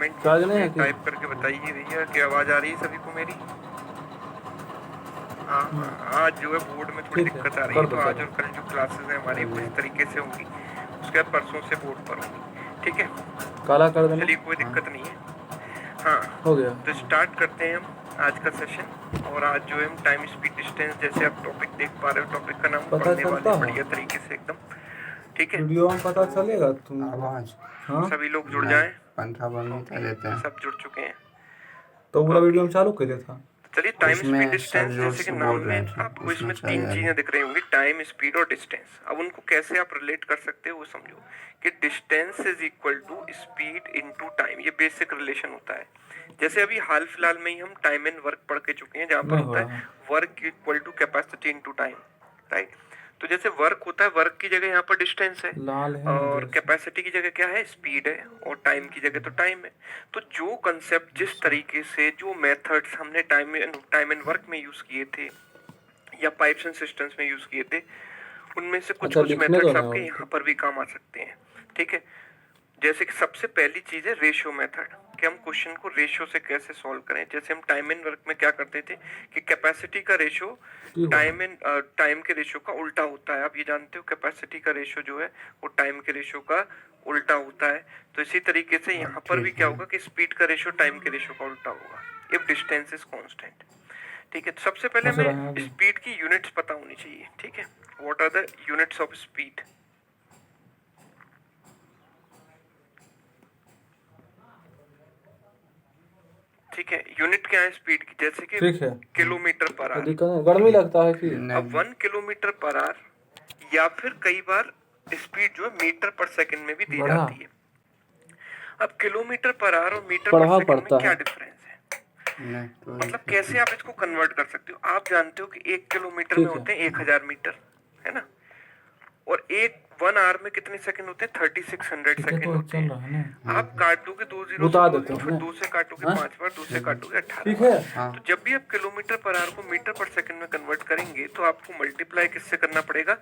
Comment charge नहीं है में टाइप करके बताइए भैया कि आवाज़ आ रही है सभी को मेरी। हाँ, आज जो है बोर्ड में थोड़ी ठीक है, दिक्कत आ रही कर है, दो तो आज चलो। और कल जो क्लासेस हैं हमारी वो इस तरीके से होंगी, उसके बाद परसों से बोर्ड पर होंगी। ठीक है, काला कर देना। चलिए कोई दिक्कत नहीं है। हाँ, हो गया। तो स्टार्ट करते हैं हम आज का सेशन। और आज जो है हम टाइम स्पीड डिस्टेंस, जैसे आप टॉपिक देख पा रहे हो, टॉपिक का नाम पता पढ़ने चलता वाले है बढ़िया तरीके से एकदम। ठीक है, वीडियो में पता तो चलेगा तुम। आवाज हाँ, सभी लोग जुड़ जाएं। 15 देते हैं। सब जुड़ चुके हैं। तो पूरा ओके, वीडियो में चालू कर दिया था। चलिए टाइम उसमें स्पीड सब डिस्टेंस, जोर जैसे कि से नाम बोल रहे में थे, आपको उसमें इसमें चल तीन जाएगा। चीजें दिख रही होंगी, टाइम, स्पीड और डिस्टेंस। अब उनको कैसे आप रिलेट कर सकते हो वो समझो कि distance is equal to speed into time. ये बेसिक रिलेशन होता है। जैसे अभी हाल फिलहाल में ही हम टाइम एंड वर्क पढ़ के चुके हैं, जहाँ पर नहीं हो होता रहा है work equal to capacity into time, right. तो जैसे वर्क होता है, वर्क की जगह यहाँ पर डिस्टेंस है, लाल है ना और जैसे। कैपेसिटी की जगह क्या है, स्पीड है, और टाइम की जगह तो टाइम है। तो जो कंसेप्ट, जिस तरीके से जो मेथड्स हमने टाइम एंड वर्क में यूज किए थे या पाइप्स एंड सिस्टम्स में यूज किए थे, उनमें से कुछ अच्छा, कुछ लिखने दो मेथड्स ना आपके और यहाँ पर भी काम आ सकते हैं। ठीक है, जैसे कि सबसे पहली चीज है रेशियो मेथड, कि हम क्वेश्चन को रेशियो से कैसे सॉल्व करें। जैसे हम टाइम एंड वर्क में क्या करते थे कि कैपेसिटी का रेशियो की हुआ। टाइम के रेशियो का उल्टा होता है। आप ये जानते हो, कैपेसिटी का रेशियो जो है वो टाइम के रेशियो का उल्टा होता है। तो इसी तरीके से यहाँ पर भी क्या होगा कि स्पीड का रेशियो टाइम के रेशियो का उल्टा होगा इफ डिस्टेंस इज कांस्टेंट। ठीक है, तो सबसे पहले अच्छा, रहने हमें दो। स्पीड की यूनिट्स पता होनी चाहिए। ठीक है, what are the units of speed. ठीक है, यूनिट क्या है स्पीड की, जैसे कि ठीक है, किलोमीटर पर तो आवर। दिक्कत नहीं, गर्मी लगता है कि अब 1 किलोमीटर पर आवर या फिर कई बार स्पीड जो है मीटर पर सेकंड में भी दी बढ़ा जाती है। अब किलोमीटर पर आवर और मीटर पर पढ़ा सेकंड में पड़ता क्या है। डिफरेंस है, नहीं तो मतलब कैसे आप इसको कन्वर्ट कर सकते हो। आप जानते हो कि 1 किलोमीटर में ठीक है, होते हैं 1000 मीटर, है ना। और 1 आवर में कितने सेकंड होते हैं, 3600 ठीक है, सेकंड तो होते चल हैं। रहा है ना। आप काट दोगे 2 जीरो से बुता 2 देते जीरो, हैं फिर ना। 2 से काटोगे हाँ? 5 बार, 2 से काटोगे 18 ठीक बार। है। हाँ, तो जब भी आप किलोमीटर पर आवर को मीटर पर सेकंड में कन्वर्ट करेंगे तो आपको मल्टीप्लाई किससे करना पड़ेगा,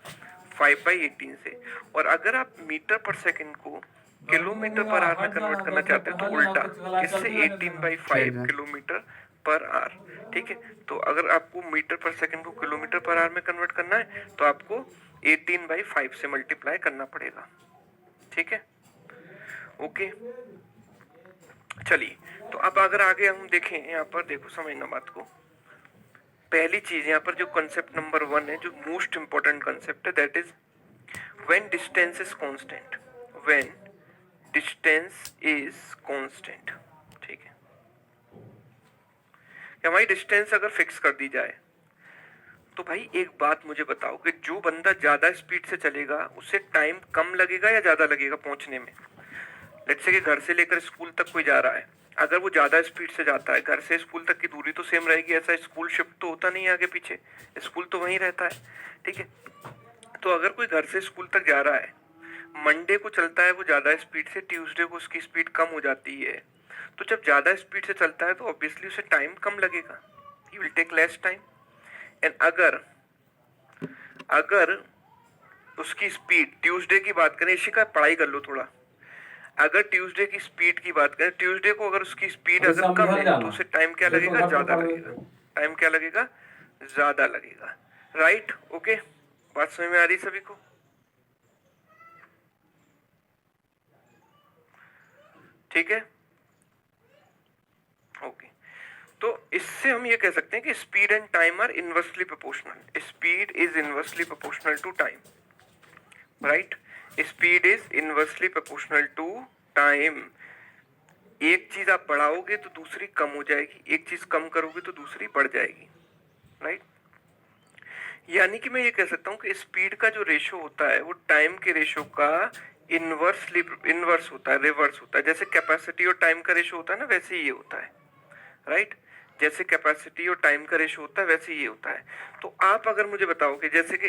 5/18 से। और अगर आप मीटर पर सेकंड को किलोमीटर पर आवर में कन्वर्ट करना चाहते हो तो उल्टा, किससे, 18/5 ठीक है। Kilometre per hour. ठीक है, तो अगर आपको मीटर पर सेकंड को किलोमीटर पर आवर में कन्वर्ट करना है तो आपको 18/5 से मल्टीप्लाई करना पड़ेगा। ठीक है, ओके। चलिए, तो अब अगर आगे हम देखें, यहाँ पर देखो, समझना बात को। पहली चीज यहाँ पर जो कंसेप्ट नंबर 1 है, जो मोस्ट इंपॉर्टेंट कंसेप्ट है, that is when distance is constant. When distance is constant. ठीक है, कि हमारी डिस्टेंस अगर फिक्स कर दी जाए तो भाई एक बात मुझे बताओ कि जो बंदा ज्यादा स्पीड से चलेगा उससे टाइम कम लगेगा या ज्यादा लगेगा पहुंचने में। लेट्स से कि घर से लेकर स्कूल तक कोई जा रहा है, अगर वो ज्यादा स्पीड से जाता है, घर से स्कूल तक की दूरी तो सेम रहेगी, ऐसा स्कूल शिफ्ट तो होता नहीं है आगे पीछे, स्कूल तो वहीं रहता है। ठीक है, तो अगर कोई घर से स्कूल तक जा रहा है, मंडे को चलता है वो ज्यादा स्पीड से, ट्यूसडे को उसकी स्पीड कम हो जाती है। तो जब ज्यादा स्पीड से चलता है तो ऑब्वियसली उसे टाइम कम लगेगा, he will take less time. And अगर अगर उसकी स्पीड, ट्यूसडे की बात करें, इसी का पढ़ाई कर लो थोड़ा। अगर ट्यूसडे की स्पीड की बात करें, ट्यूसडे को अगर उसकी स्पीड अगर कम है तो उसे टाइम क्या लगेगा, ज्यादा लगेगा। टाइम क्या लगेगा, ज्यादा लगेगा। राइट, ओके, बात समझ में आ रही सभी को। ठीक है, ओके। तो इससे हम ये कह सकते हैं कि speed and time are inversely proportional. Speed is inversely proportional to time, right. Speed is inversely proportional to time. एक चीज आप बढ़ाओगे तो दूसरी कम हो जाएगी, एक चीज कम करोगे तो दूसरी बढ़ जाएगी, राइट। यानी कि मैं ये कह सकता हूं कि स्पीड का जो रेशियो होता है वो टाइम के रेशियो का इनवर्स होता है, रिवर्स होता है। जैसे कैपेसिटी और टाइम का रेशियो होता है ना, वैसे ही ये होता है, राइट। जैसे कैपेसिटी और टाइम का रेशियो होता है वैसे ये होता है। तो आप अगर मुझे बताओगे, जैसे कि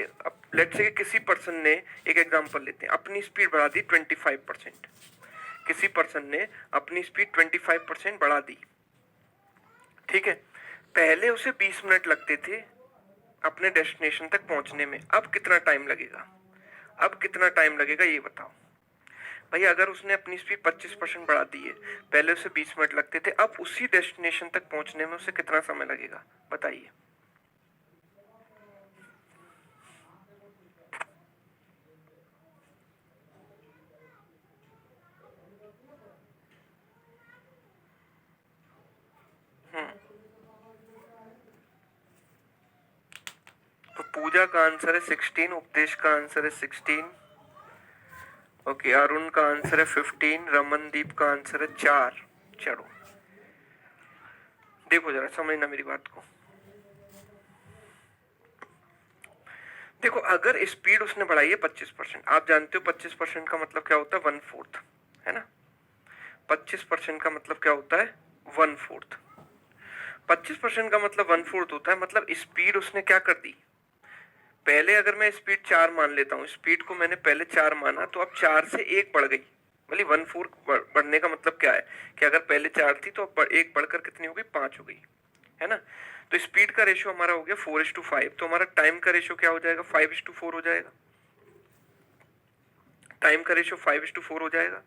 लेट्स से किसी पर्सन ने, एक एग्जांपल लेते हैं, अपनी स्पीड बढ़ा दी 25%। किसी पर्सन ने अपनी स्पीड 25% बढ़ा दी, ठीक है। पहले उसे 20 मिनट लगते थे अपने डेस्टिनेशन तक पहुंचने में, अब कितना टाइम लगेगा, अब कितना टाइम लगेगा ये बताओ। भाई अगर उसने अपनी स्पीड 25% बढ़ा दी है, पहले उसे 20 मिनट लगते थे, अब उसी डेस्टिनेशन तक पहुंचने में उसे कितना समय लगेगा बताइए। तो पूजा का आंसर है 16, उपदेश का आंसर है 16, ओके, अरुण का आंसर है 15, रमनदीप का आंसर है 4। चलो देखो जरा समझना मेरी बात को। देखो अगर स्पीड उसने बढ़ाई है 25%, आप जानते हो 25% का मतलब क्या होता है, 1/4, है ना। 25% का मतलब क्या होता है, 1/4। 25% का मतलब 1/4 होता है, मतलब स्पीड उसने क्या कर दी, पहले अगर मैं स्पीड 4 मान लेता हूँ, स्पीड को मैंने पहले 4 माना, तो अब 4 से 1 बढ़ गई, मतलब 1/4 बढ़ने का मतलब क्या है कि अगर पहले 4 थी तो अब 1 बढ़कर कितनी हो गई, 5 हो गई, है ना। तो स्पीड का रेशियो हमारा हो गया 4:5, तो हमारा टाइम का रेशियो क्या हो जाएगा, 5:4 हो जाएगा। टाइम का रेशियो 5:4 हो जाएगा,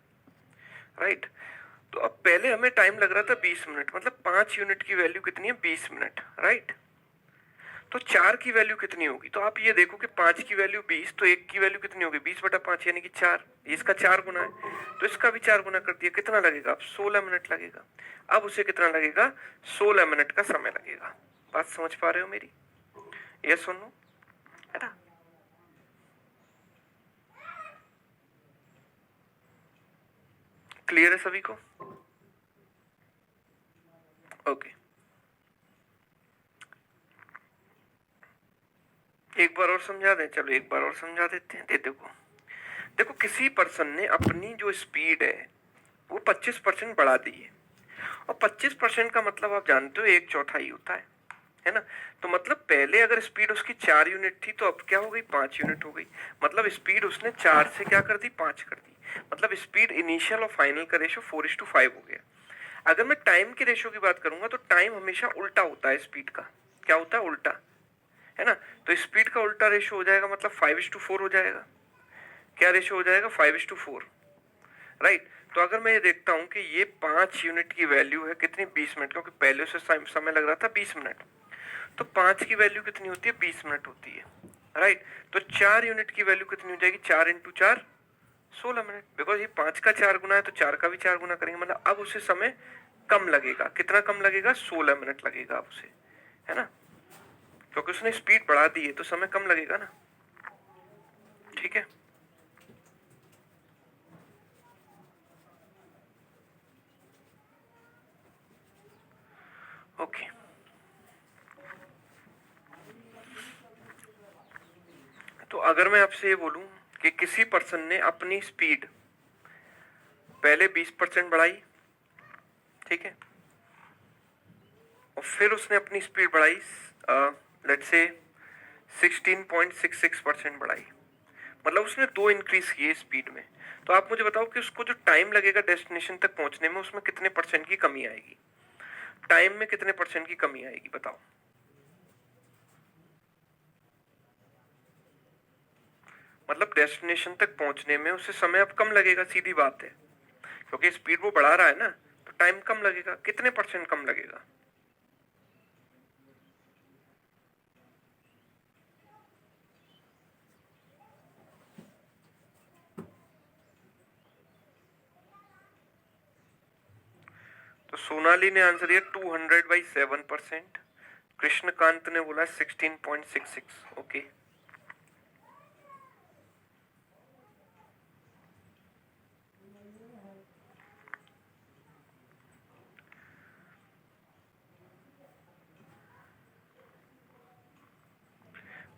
राइट। तो अब पहले हमें टाइम लग रहा था 20 मिनट, मतलब 5 यूनिट की वैल्यू कितनी है, 20 मिनट, राइट। तो 4 की वैल्यू कितनी होगी, तो आप ये देखो कि 5 की वैल्यू 20, तो 1 की वैल्यू कितनी होगी, 20/5 यानी कि 4। इसका 4 गुना है, तो इसका भी 4 गुना कर दिया, कितना लगेगा, अब 16 मिनट लगेगा। अब उसे कितना लगेगा, 16 मिनट का समय लगेगा। बात समझ पा रहे हो मेरी, यस और नो, है ना। क्लियर है सभी को, ओके। एक बार और समझा दें, चलो एक बार और समझा देते हैं। देखो देखो किसी पर्सन ने अपनी जो स्पीड है वो 25% बढ़ा दी है, और 25% का मतलब आप जानते हो 1/4 होता है ना। तो मतलब पहले अगर स्पीड उसकी 4 यूनिट थी, तो अब क्या हो गई, 5 यूनिट हो गई। मतलब स्पीड उसने 4 से क्या कर दी, 5 कर दी। मतलब स्पीड इनिशियल और फाइनल का रेशियो 4:5 हो गया। अगर मैं टाइम के रेशियो की बात करूंगा, तो टाइम हमेशा उल्टा होता है स्पीड का, क्या होता है, उल्टा, है ना। तो स्पीड का उल्टा रेशियो हो जाएगा, मतलब 5:4 हो जाएगा। क्या रेशियो हो जाएगा, 5:4, राइट। तो अगर मैं ये देखता हूं कि ये 5 यूनिट की वैल्यू है कितनी, 20 मिनट, क्योंकि पहले से समय लग रहा था 20 मिनट, तो 5 की वैल्यू कितनी होती है, 20 मिनट होती है, राइट। तो 4 यूनिट की वैल्यू कितनी हो जाएगी, 4 × 4 16 मिनट, बिकॉज ये 5 का 4 गुना है, तो 4 का भी 4 गुना करेंगे, मतलब अब उसे समय कम लगेगा, कितना कम लगेगा, 16 मिनट लगेगा अब उसे, है ना, क्योंकि उसने स्पीड बढ़ा दी है तो समय कम लगेगा ना, ठीक है। ओके, तो अगर मैं आपसे ये बोलूं कि किसी पर्सन ने अपनी स्पीड पहले 20% बढ़ाई, ठीक है, और फिर उसने अपनी स्पीड बढ़ाई, लेट्स से 16.66% बढ़ाई, मतलब उसने 2 इंक्रीज किए स्पीड में। तो आप मुझे बताओ कि उसको जो टाइम लगेगा डेस्टिनेशन तक पहुंचने में, उसमें कितने परसेंट की कमी आएगी, टाइम में कितने परसेंट की कमी आएगी बताओ। मतलब डेस्टिनेशन तक पहुंचने में उसे समय अब कम लगेगा, सीधी बात है, क्योंकि स्पीड वो बढ़ा रहा है ना, तो टाइम कम लगेगा, कितने परसेंट कम लगेगा, तो सोनाली ने आंसर दिया 200/7%, कृष्णकांत ने बोला 16.66, ओके।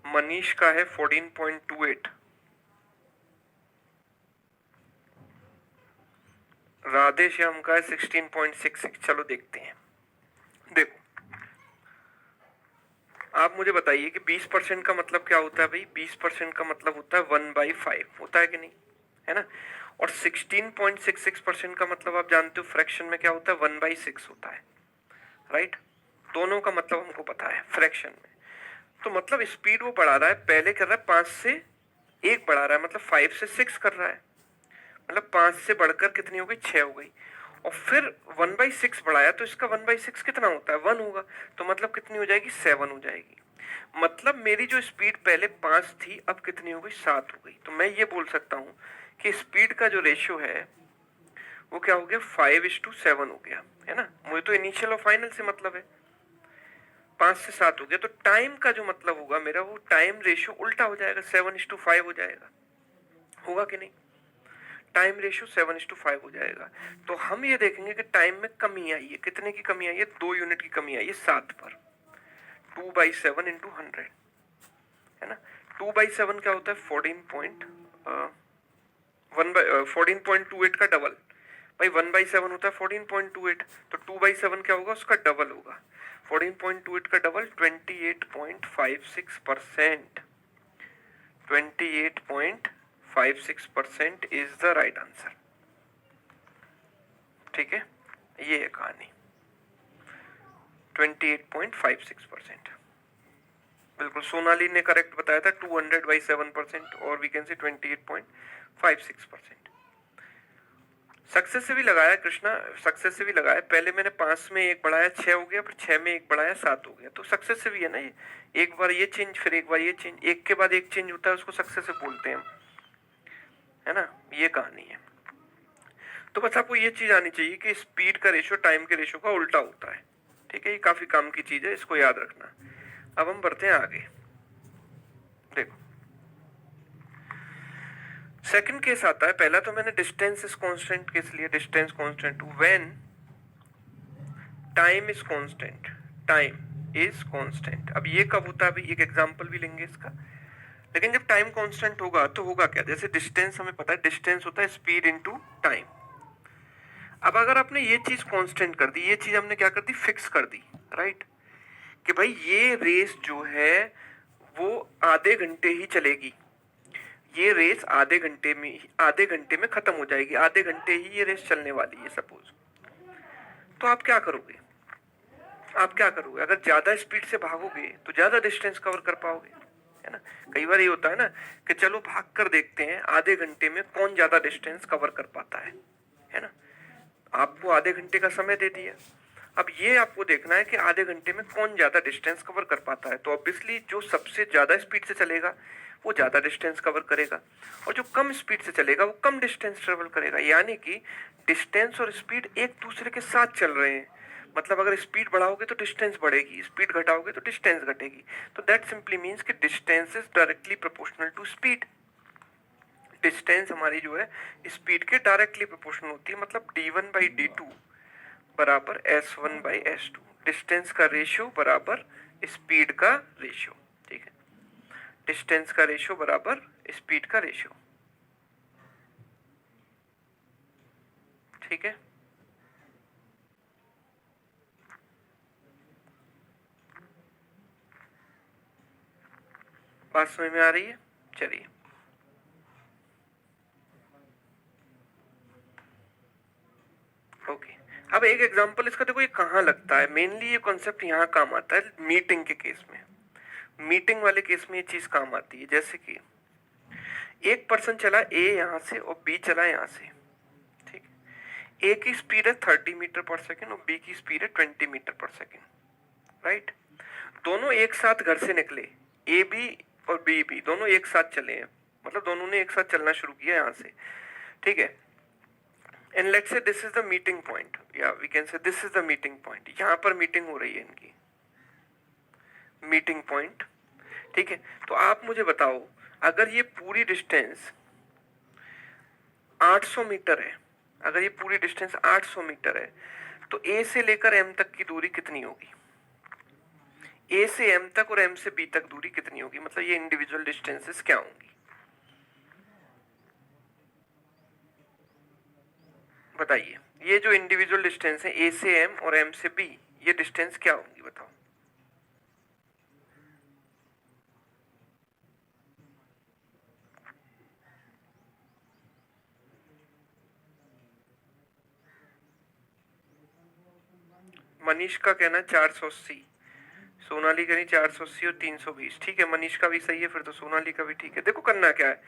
मनीष का है 14.28, राधे श्याम का है 16.66। चलो देखते हैं। देखो आप मुझे बताइए कि 20% का मतलब क्या होता है भाई, 20% का मतलब होता है 1/5, होता है कि नहीं, है ना। और 16.66% का मतलब आप जानते हो फ्रैक्शन में क्या होता है, 1/6 होता है, राइट। दोनों का मतलब हमको पता है फ्रैक्शन में। तो मतलब स्पीड वो बढ़ा रहा है, पहले कर रहा है 5 से 1 बढ़ा रहा है, मतलब 5 से 6 कर रहा है। मतलब 5 से बढ़कर कितनी हो गई, 6 हो गई। और फिर 1/6 बढ़ाया तो इसका 1/6 कितना होता है, 1 होगा। तो मतलब कितनी हो जाएगी, 7 हो जाएगी। मतलब मेरी जो स्पीड पहले 5 थी अब कितनी हो गई, 7 हो गई। तो मैं ये बोल सकता हूं कि स्पीड का जो रेशियो है वो क्या हो गया, 5:7 हो गया, है ना। मुझे तो इनिशियल और फाइनल से मतलब है, 5 से 7 हो गया। तो टाइम का जो मतलब होगा मेरा, वो टाइम रेशियो उल्टा हो जाएगा, 7:5 हो जाएगा। होगा कि नहीं, टाइम रेशियो 7:5 हो जाएगा। तो हम ये देखेंगे कि टाइम में कमी आई है, कितने की कमी आई है, 2 यूनिट की कमी आई है 7 पर। 2/7 इंटू 100, है ना। 2/7 क्या होता है, 14.28 का डबल। भाई 1/7 होता है 14.28, तो 2/7 क्या होगा, उसका डबल होगा। 14.28 का double 28.56%। 28.56% is the right answer. ठीक है, ये है कहानी, 28.56%। बिल्कुल सोनाली ने करेक्ट बताया था, 200/7%, और वी कैन से 28.56%। सक्सेसिव ही लगाया कृष्णा, सक्सेसिव ही लगाया। पहले मैंने 5 में 1 बढ़ाया 6 हो गया, फिर 6 में 1 बढ़ाया 7 हो गया। तो सक्सेसिव ही है ना ये, एक बार ये चेंज फिर एक बार ये चेंज, एक के बाद एक चेंज होता है, उसको सक्सेसिव बोलते हैं हम, है ना। ये कहानी है। तो बस आपको ये चीज आनी चाहिए कि स्पीड का रेशियो टाइम के रेशियो का उल्टा होता है। ठीक है, ये काफी काम की चीज है, इसको याद रखना। अब हम बढ़ते हैं आगे। देखो सेकंड केस आता है, पहला तो मैंने डिस्टेंस इज कांस्टेंट केस लिया, distance constant when time is constant, time is constant. अब ये कब होता है, अभी एक एग्जांपल भी लेंगे इसका। लेकिन जब टाइम कांस्टेंट होगा तो होगा क्या, जैसे डिस्टेंस हमें पता है, डिस्टेंस होता है स्पीड इनटू टाइम। अब अगर आपने ये चीज कांस्टेंट कर दी, ये चीज हमने क्या कर दी, फिक्स कर दी, राइट, कि भाई ये रेस जो है वो आधे घंटे ही चलेगी, ये रेस आधे घंटे में खत्म हो जाएगी, आधे घंटे ही ये रेस चलने वाली है सपोज। तो आप क्या करोगे, आप क्या करोगे, अगर ज्यादा स्पीड से भागोगे तो ज्यादा डिस्टेंस कवर कर पाओगे, है ना। कई बार ये होता है ना कि चलो भाग कर देखते हैं आधे घंटे में कौन ज्यादा डिस्टेंस कवर कर पाता है ना। आपको आधे घंटे का समय दे दिया, अब ये आपको देखना है कि आधे घंटे में कौन ज्यादा डिस्टेंस कवर कर पाता है। तो ऑब्वियसली जो सबसे ज्यादा स्पीड से चलेगा वो ज्यादा डिस्टेंस कवर करेगा, और जो कम स्पीड से चलेगा वो कम डिस्टेंस ट्रेवल करेगा। यानी कि डिस्टेंस और स्पीड एक दूसरे के साथ चल रहे हैं। मतलब अगर स्पीड बढ़ाओगे तो डिस्टेंस बढ़ेगी, स्पीड घटाओगे तो डिस्टेंस घटेगी। तो दैट सिंपली मीन्स कि distance is directly proportional to speed. Distance हमारी जो है स्पीड के डायरेक्टली प्रोपोर्शनल होती है। मतलब d1/d2 बराबर s1/s2, डिस्टेंस का रेशियो बराबर स्पीड का रेशियो। ठीक है, डिस्टेंस का रेशियो बराबर स्पीड का रेशियो। ठीक है, बात समझ में आ रही है, चलिए। ओके, अब एक एग्जांपल इसका देखो, ये कहाँ लगता है मेनली, ये कॉन्सेप्ट यहाँ काम आता है मीटिंग के केस में। मीटिंग वाले केस में ये चीज काम आती है। जैसे कि एक पर्सन चला ए यहाँ से और बी चला यहाँ से, ठीक है। ए की स्पीड है 30 मीटर पर सेकेंड और बी की स्पीड है 20 मीटर पर सेकेंड, राइट। दोनों एक साथ घर से निकले, ए बी और बी बी दोनों एक साथ चले हैं, मतलब दोनों ने एक साथ चलना शुरू किया यहाँ से, ठीक है। And let's say this is the meeting point, या we can say this is the meeting point. यहाँ पर मीटिंग हो रही है इनकी, मीटिंग पॉइंट, ठीक है। तो आप मुझे बताओ, अगर ये पूरी डिस्टेंस 800 मीटर है, अगर ये पूरी डिस्टेंस 800 मीटर है, तो ए से लेकर एम तक की दूरी कितनी होगी, ए से एम तक और एम से बी तक दूरी कितनी होगी, मतलब ये इंडिविजुअल डिस्टेंसेस क्या होंगी, बताइए। ये जो इंडिविजुअल डिस्टेंस है ए से एम और एम से बी, ये डिस्टेंस क्या होंगी, बताओ। मनीष का कहना 480, सोनाली करी 480 और 320, ठीक है। मनीष का भी सही है, फिर तो सोनाली का भी ठीक है। देखो करना क्या है,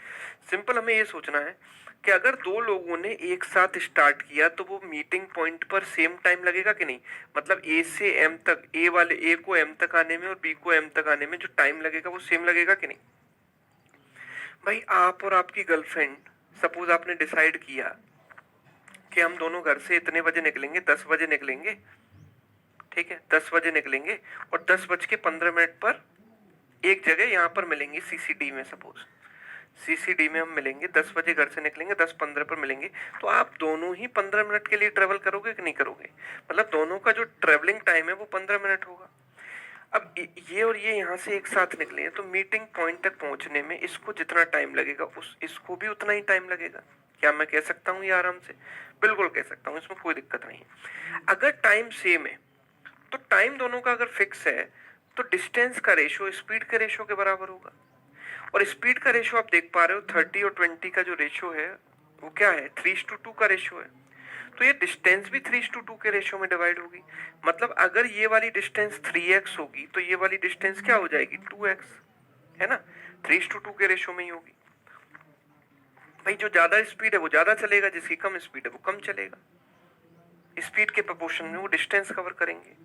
सिंपल हमें ये सोचना है कि अगर दो लोगों ने एक साथ स्टार्ट किया तो वो मीटिंग पॉइंट पर सेम टाइम लगेगा कि नहीं। मतलब ए से एम तक, ए को एम तक आने में और बी को एम तक आने में जो टाइम लगेगा वो सेम लगेगा कि नहीं। भाई आप और आपकी गर्लफ्रेंड, सपोज आपने डिसाइड किया कि हम दोनों घर से इतने बजे निकलेंगे, 10 बजे निकलेंगे, ठीक है, 10 बजे निकलेंगे और 10:15 पर एक जगह यहाँ पर मिलेंगे सीसीडी में। सपोज सीसीडी में हम मिलेंगे, 10 बजे घर से निकलेंगे, 10:15 पर मिलेंगे। तो आप दोनों ही 15 मिनट के लिए ट्रेवल करोगे कि नहीं करोगे। मतलब दोनों का जो ट्रेवलिंग टाइम है वो 15 मिनट होगा। अब ये और ये यहाँ से एक साथ निकले हैं तो मीटिंग पॉइंट तक पहुंचने में इसको जितना टाइम लगेगा इसको भी उतना ही टाइम लगेगा। क्या मैं कह सकता हूँ ये आराम से? बिल्कुल कह सकता हूँ, इसमें कोई दिक्कत नहीं है। अगर टाइम सेम है तो टाइम दोनों का अगर फिक्स है तो डिस्टेंस का रेशो स्पीड के रेशो के बराबर होगा। और स्पीड का रेशो आप देख पा रहे हो 30 और 20 का जो रेशो है वो क्या है, 3:2 का रेशो है। तो ये डिस्टेंस भी 3:2 के रेशो में डिवाइड होगी। मतलब अगर ये वाली डिस्टेंस 3x होगी तो ये वाली डिस्टेंस क्या हो जाएगी, 2x, है ना। 3:2 के रेशो में ही होगी। भाई जो ज्यादा स्पीड है वो ज्यादा चलेगा, जिसकी कम स्पीड है वो कम चलेगा। स्पीड के प्रोपोर्शन में वो डिस्टेंस कवर करेंगे।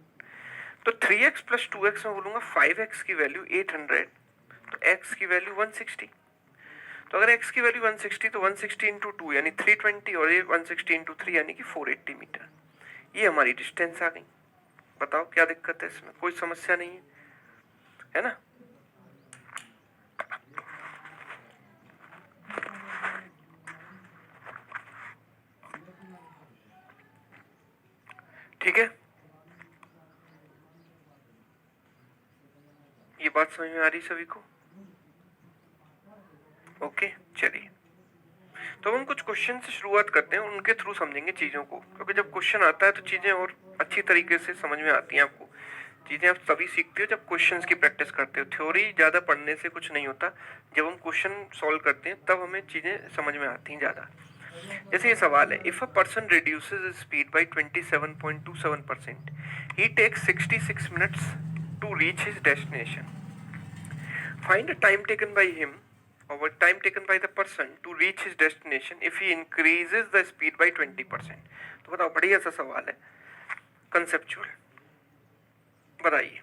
तो 3x प्लस 2x में बोलूंगा 5x की वैल्यू 800, तो x की वैल्यू 160। तो अगर x की वैल्यू 160 तो 160 इंटू 2 यानी 320 और ये 160 इंटू 3 यानी कि 480 मीटर। ये हमारी डिस्टेंस आ गई। बताओ क्या दिक्कत है इसमें, कोई समस्या नहीं है ना। ठीक है, ये बात समझ में आ रही सभी को? ओके चलिए, तो हम कुछ क्वेश्चन से शुरुआत करते हैं, उनके थ्रू समझेंगे चीजों को। क्योंकि जब क्वेश्चन आता है तो चीजें और अच्छी तरीके से समझ में आती हैं आपको। चीजें आप तभी सीखते हो जब क्वेश्चंस की प्रैक्टिस करते हो। थ्योरी ज्यादा पढ़ने से कुछ नहीं होता, जब हम क्वेश्चन सॉल्व करते हैं तब हमें चीजें समझ में आती हैं ज्यादा। जैसे ये सवाल है, if a person reduces speed by 27.27%, he takes 66 minutes to reach his destination. Find the time taken by him or time taken by the person to reach his destination if he increases the speed by 20%। तो बताओ, बढ़िया सा सवाल है, conceptual, बताइए।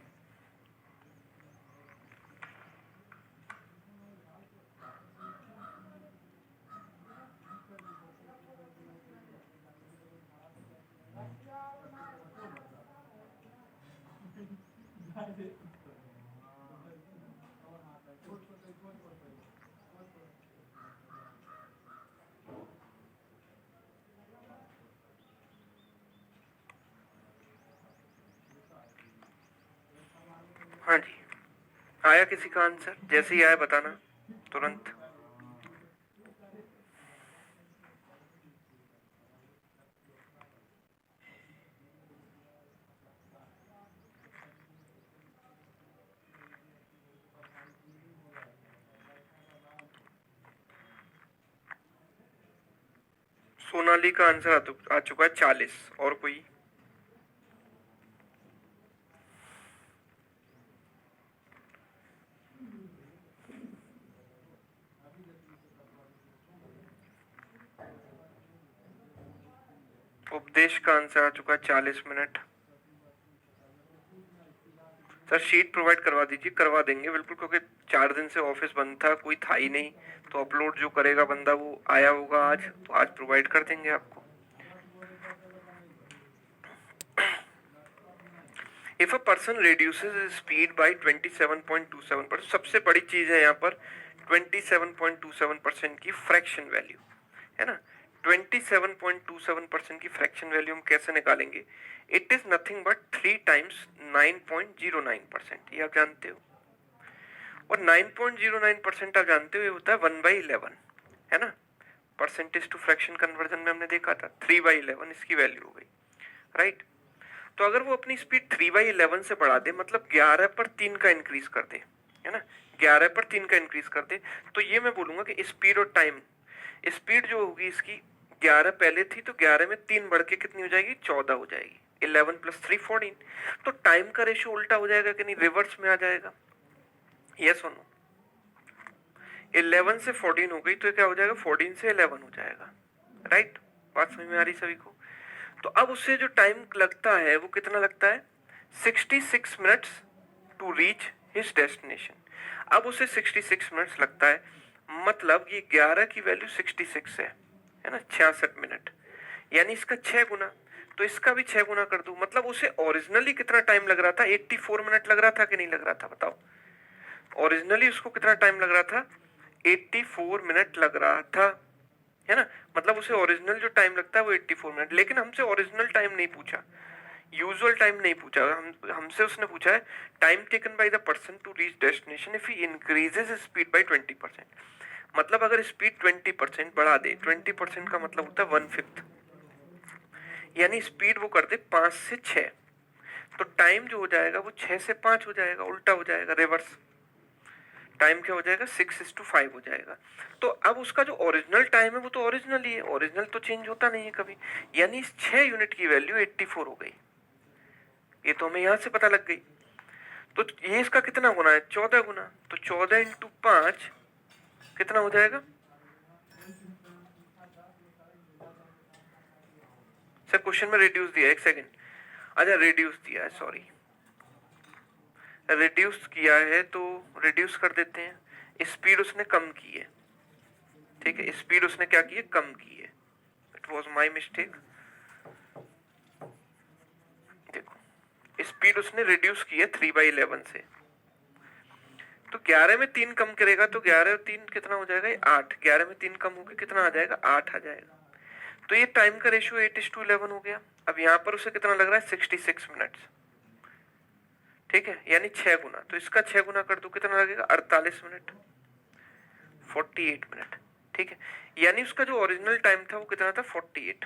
हाँ जी, आया किसी का आंसर? जैसे ही आया बताना तुरंत। सोनाली का आंसर आ चुका है 40। और कोई? उपदेश का आंसर आ चुका है 40 मिनट। सर शीट प्रोवाइड करवा दीजिए। करवा देंगे बिल्कुल, क्योंकि 4 दिन से ऑफिस बंद था, कोई था ही नहीं। तो अपलोड जो करेगा बंदा वो आया होगा आज, तो आज प्रोवाइड कर देंगे आपको। If a person reduces speed by 27.27%, सबसे बड़ी चीज है यहाँ पर 27.27% की फ्रैक्शन वैल्यू, है ना। 27.27% की फ्रैक्शन वैल्यू हम कैसे निकालेंगे? It is nothing but 3 times 9.09%, ये आप जानते हो। और 9.09% आप जानते हो ये होता है 1/11, है ना। परसेंटेज टू फ्रैक्शन कन्वर्जन में हमने देखा था 3/11 इसकी वैल्यू हो गई, राइट। तो अगर वो अपनी स्पीड 3/11 से बढ़ा दे, मतलब 11 पर 3 का इंक्रीज कर दे, है ना, 11 पर 3 का इंक्रीज कर दे, तो ये मैं बोलूंगा कि स्पीड और टाइम, स्पीड जो होगी इसकी 11 पहले थी तो 11 में 3 बढ़ के कितनी हो जाएगी, 14 हो जाएगी। 11 प्लस 3 14। तो टाइम का रेशियो उल्टा हो जाएगा कि नहीं, रिवर्स में आ जाएगा। यस और नो? 11 से 14 हो गई तो क्या हो जाएगा, 14 से 11 हो जाएगा। राइट? बात समझ में आ रही सभी को? तो अब उससे जो टाइम लगता है वो कितना लगता है, 66 minutes to reach his destination. अब उसे 66 मिनट्स लगता है, मतलब ये 11 की वैल्यू 66 है ना, 66 मिनट, यानी इसका 6 गुना। तो इसका भी 6 गुना कर दूं, मतलब उसे ओरिजिनली कितना टाइम लग रहा था, 84 मिनट लग रहा था कि नहीं लग रहा था, बताओ। ओरिजिनली उसको कितना टाइम लग रहा था, 84 मिनट लग रहा था, है ना। मतलब उसे ओरिजिनल जो टाइम लगता है वो 84 मिनट, लेकिन हमसे ओरिजिनल टाइम नहीं पूछा, यूजुअल टाइम नहीं पूछा, हमसे उसने पूछा है time taken by the person to reach destination if he increases speed by 20%। मतलब अगर स्पीड 20% बढ़ा दे, 20% का मतलब होता है 1/5, यानी स्पीड वो कर दे 5 से 6, तो टाइम जो हो जाएगा वो 6 से 5 हो जाएगा, उल्टा हो जाएगा, रिवर्स। टाइम क्या हो जाएगा, 6:5 हो जाएगा। तो अब उसका जो ओरिजिनल टाइम है वो तो ओरिजिनल ही है, ओरिजिनल तो चेंज होता नहीं है कभी, यानी इस 6 यूनिट की वैल्यू 84 हो गई। ये तो हमें यहां से पता लग गई। तो ये इसका कितना गुना है, 14 गुना। तो 14 इंटू 5 कितना हो जाएगा सर, क्वेश्चन में रिड्यूस दिया है, एक सेकेंड। अच्छा रिड्यूस दिया है, सॉरी, रिड्यूस किया है तो रिड्यूस कर देते हैं। स्पीड उसने कम की है, ठीक है, स्पीड उसने क्या की है, कम की है। It was my mistake. देखो स्पीड उसने रिड्यूस की है 3/11 से, तो 11 में 3 कम करेगा तो 11 और 3 कितना हो जाएगा, 8। 11 में 3 कम होकर कितना आ जाएगा, 8 आ जाएगा। तो ये टाइम का रेशियो 8:11 हो गया। अब यहाँ पर उसे कितना लग रहा है, 66 मिनट्स, ठीक है, यानी 6 गुना। तो इसका 6 गुना कर दो, कितना लगेगा, 48 मिनट, 48 मिनट, ठीक है। यानी उसका जो ओरिजिनल टाइम था वो कितना था, 48।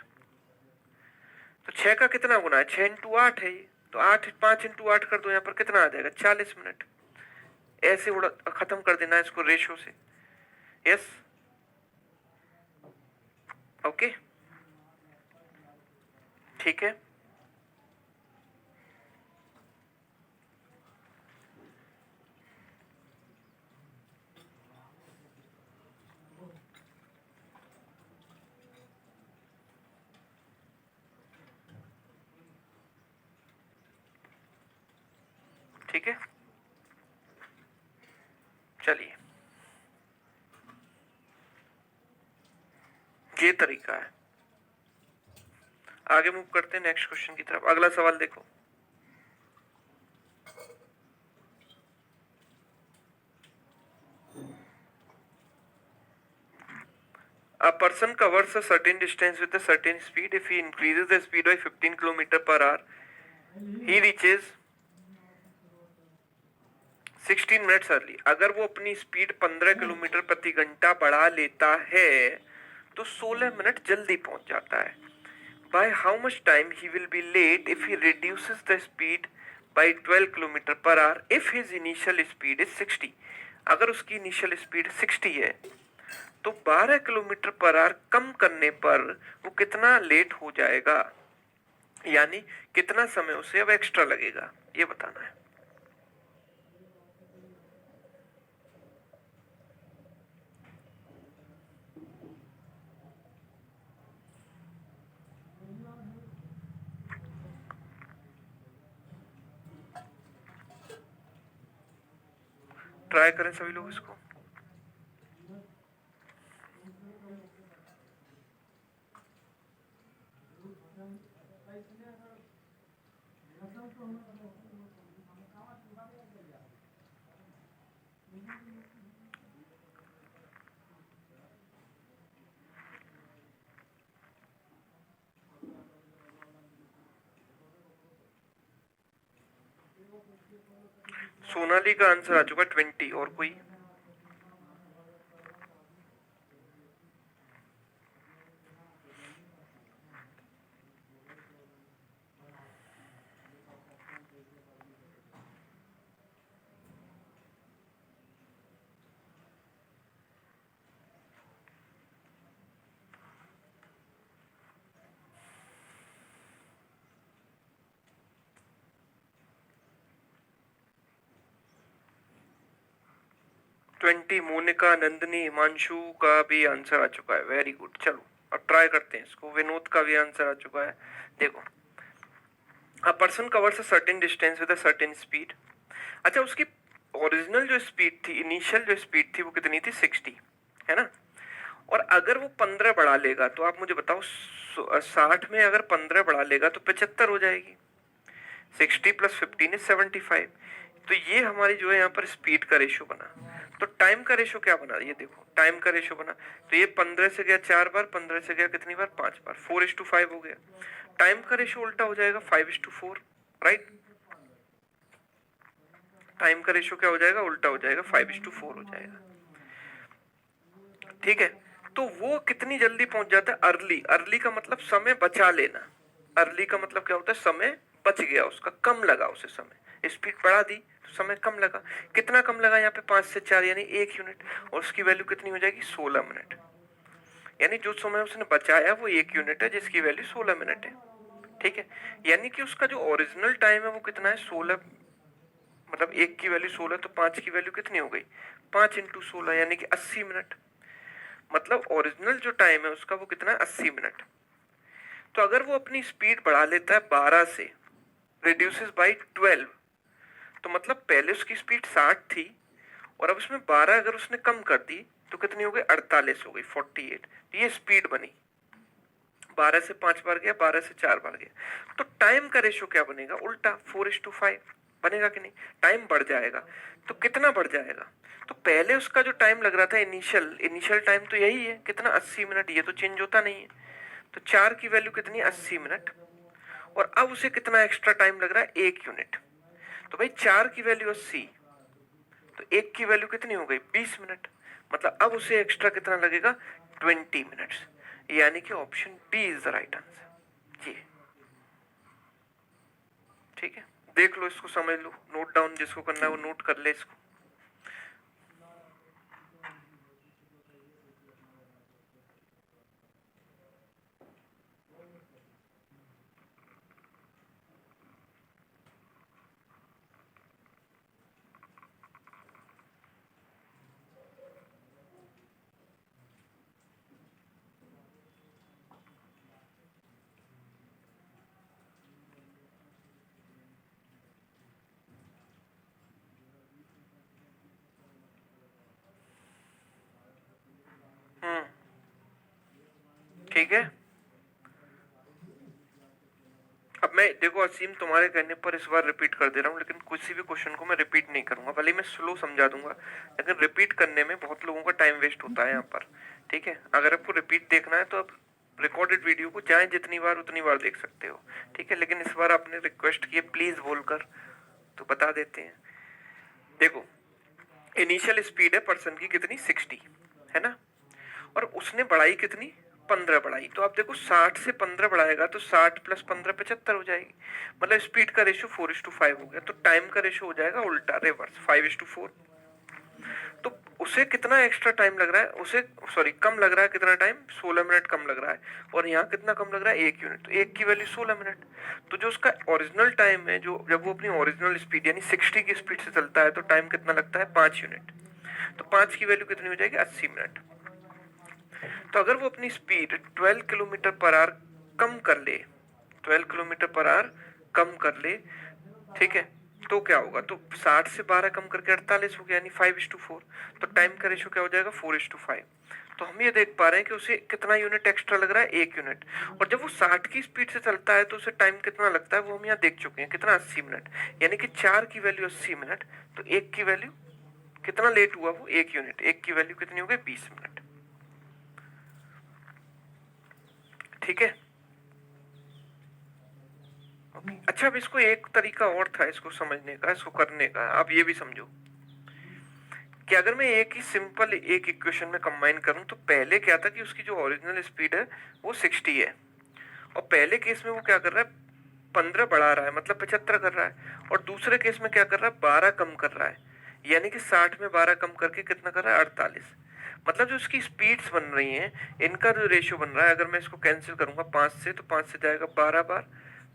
तो 6 का कितना गुना है, 6 इंटू 8 है ये, तो 8 5 इंटू 8 कर दो, यहाँ पर कितना आ जाएगा, 40 मिनट। ऐसे उड़ा खत्म कर देना है इसको रेशियो से। यस, ओके, ठीक है। ठीक है, चलिए ये तरीका है। आगे मूव करते हैं नेक्स्ट क्वेश्चन की तरफ। अगला सवाल देखो, a person covers a certain distance with a certain speed. If he increases the speed by 15 km per hour, he reaches 16 minutes early. अगर वो अपनी स्पीड 15 किलोमीटर प्रति घंटा बढ़ा लेता है तो 16 मिनट जल्दी पहुंच जाता है। By how much time he will be late if he reduces the speed by 12 kilometre per hour if his initial speed is 60। अगर उसकी इनिशियल स्पीड 60 है तो 12 किलोमीटर पर आवर कम करने पर वो कितना लेट हो जाएगा, यानी कितना समय उसे अब एक्स्ट्रा लगेगा, ये बताना है। ट्राई करें सभी लोग इसको। सोनाली का आंसर आ चुका 20। और कोई? 20 मोनिका, नंदनी, हिमांशु का भी आंसर आ चुका है। Very good. चलो अब ट्राई करते हैं इसको। विनोद का भी आंसर आ चुका है। देखो, a person covers a certain distance with a certain speed. अच्छा, उसकी ओरिजिनल जो स्पीड थी, इनिशियल जो स्पीड थी, वो कितनी थी? 60, है ना। और अगर वो 15 बढ़ा लेगा तो आप मुझे बताओ, 60 में अगर 15 बढ़ा लेगा तो 75 हो जाएगी। 60 + 15 = 75। तो ये हमारी जो है यहाँ पर स्पीड का रेशियो बना। तो टाइम का रेशियो क्या बना? ये देखो, टाइम का रेशियो बना। तो ये 15 से गया 4 बार, 15 से गया कितनी बार? 5 बार। 4:5 हो गया। टाइम का रेशियो उल्टा हो जाएगा, 5:4। राइट। टाइम का रेशियो क्या हो जाएगा? उल्टा हो जाएगा, 5:4 हो जाएगा। ठीक है। तो वो कितनी जल्दी पहुंच जाता है? अर्ली। अर्ली का मतलब समय बचा लेना। अर्ली का मतलब क्या होता है? समय बच गया उसका, कम लगा उसे समय। स्पीड बढ़ा दी तो समय कम लगा। कितना कम लगा? यहाँ पे 5 से 4 यानी 1 यूनिट। और उसकी वैल्यू कितनी हो जाएगी? 16 मिनट। यानी जो समय उसने बचाया वो 1 यूनिट है, जिसकी वैल्यू 16 मिनट है। ठीक है। यानी कि उसका जो ओरिजिनल टाइम है वो कितना है? 16। मतलब 1 की वैल्यू 16, तो 5 की वैल्यू कितनी हो गई? 5 × 16 यानी कि 80 मिनट। मतलब ओरिजिनल जो टाइम है उसका वो कितना है? 80 मिनट। तो अगर वो अपनी स्पीड बढ़ा लेता है 12 से, रिड्यूसेस बाय 12, तो मतलब पहले उसकी स्पीड 60 थी और अब उसमें 12 अगर उसने कम कर दी तो कितनी हो गई? 48 हो गई, 48। तो ये स्पीड बनी। 12 से 5 बार गया, 12 से 4 बार गया। तो टाइम का रेशियो क्या बनेगा? उल्टा, 4:5 बनेगा कि नहीं? टाइम बढ़ जाएगा। तो कितना बढ़ जाएगा? तो पहले उसका जो टाइम लग रहा था इनिशियल टाइम तो यही है, कितना? 80 मिनट। ये तो चेंज होता नहीं है। तो 4 की वैल्यू कितनी? 80 मिनट। और अब उसे कितना एक्स्ट्रा टाइम लग रहा है? 1 यूनिट। तो भाई 4 की वैल्यू 80, तो 1 की वैल्यू कितनी हो गई? 20 मिनट। मतलब अब उसे एक्स्ट्रा कितना लगेगा? 20 मिनट्स। यानी कि option D is the right answer. जी ठीक है। देख लो इसको, समझ लो, नोट डाउन जिसको करना है वो नोट कर ले इसको। ठीक है। अब मैं देखो असीम, तुम्हारे कहने पर इस बार रिपीट कर दे रहा हूँ, लेकिन किसी भी क्वेश्चन को मैं रिपीट नहीं करूंगा। भले ही मैं स्लो समझा दूंगा, लेकिन रिपीट करने में बहुत लोगों का टाइम वेस्ट होता है यहाँ पर। ठीक है। अगर आपको रिपीट देखना है तो आप रिकॉर्डेड वीडियो को चाहे जितनी बार उतनी बार देख सकते हो। ठीक है। लेकिन इस बार आपने रिक्वेस्ट की है प्लीज बोलकर, तो बता देते हैं। देखो, इनिशियल स्पीड है पर्सन की कितनी? 60, है ना। और उसने बढ़ाई कितनी? 15 बढ़ाई। तो आप देखो 60 से 15 बढ़ाएगा तो 60 + 15 75 हो जाएगी। मतलब स्पीड का रेशियो 4:5 हो गया। तो टाइम का रेशियो हो जाएगा उल्टा, रिवर्स, 5:4। तो उसे कितना एक्स्ट्रा टाइम लग रहा है? उसे सॉरी कम लग रहा है। कितना टाइम? 16 मिनट कम लग रहा है। और यहाँ कितना कम लग रहा है? 1 यूनिट। तो 1 की वैल्यू 16 मिनट। तो जो उसका ओरिजिनल टाइम है, जो जब वो अपनी ओरिजिनल स्पीड यानी 60 की स्पीड से चलता है, तो टाइम कितना लगता है? 5 यूनिट। तो 5 की वैल्यू कितनी हो जाएगी? 80 मिनट। तो अगर वो अपनी स्पीड 12 किलोमीटर/आवर कम कर ले, 12 किलोमीटर/आवर कम कर ले, ठीक है, तो क्या होगा? तो 60 से 12 कम करके 48 हो गया, यानी 5:4। तो टाइम का रेशियो क्या हो जाएगा? 4:5। तो हम ये देख पा रहे हैं कि उसे कितना यूनिट एक्स्ट्रा लग रहा है? 1 यूनिट। और जब वो 60 की स्पीड से चलता है तो उसे टाइम कितना लगता है वो हम यहाँ देख चुके हैं, कितना? 80 मिनट। यानी कि 4 की वैल्यू 80 मिनट, तो 1 की वैल्यू कितना लेट हुआ? वो 1 यूनिट। 1 की वैल्यू कितनी हो गई? 20 मिनट। ठीक है। अच्छा, अब इसको एक तरीका और था इसको समझने का, इसको करने का। आप ये भी समझो कि अगर मैं एक ही सिंपल एक इक्वेशन में कंबाइन करूं, तो पहले क्या था कि उसकी जो ओरिजिनल स्पीड है वो 60 है, और पहले केस में वो क्या कर रहा है? 15 बढ़ा रहा है, मतलब 75 कर रहा है। और दूसरे केस में क्या कर रहा है? 12 कम कर रहा है, यानी कि 60 में 12 कम करके कितना कर रहा है? 48। मतलब जो उसकी स्पीड्स बन रही हैं, इनका जो रेशियो बन रहा है, अगर मैं इसको कैंसिल करूंगा 5 से, तो 5 से जाएगा 12 बार,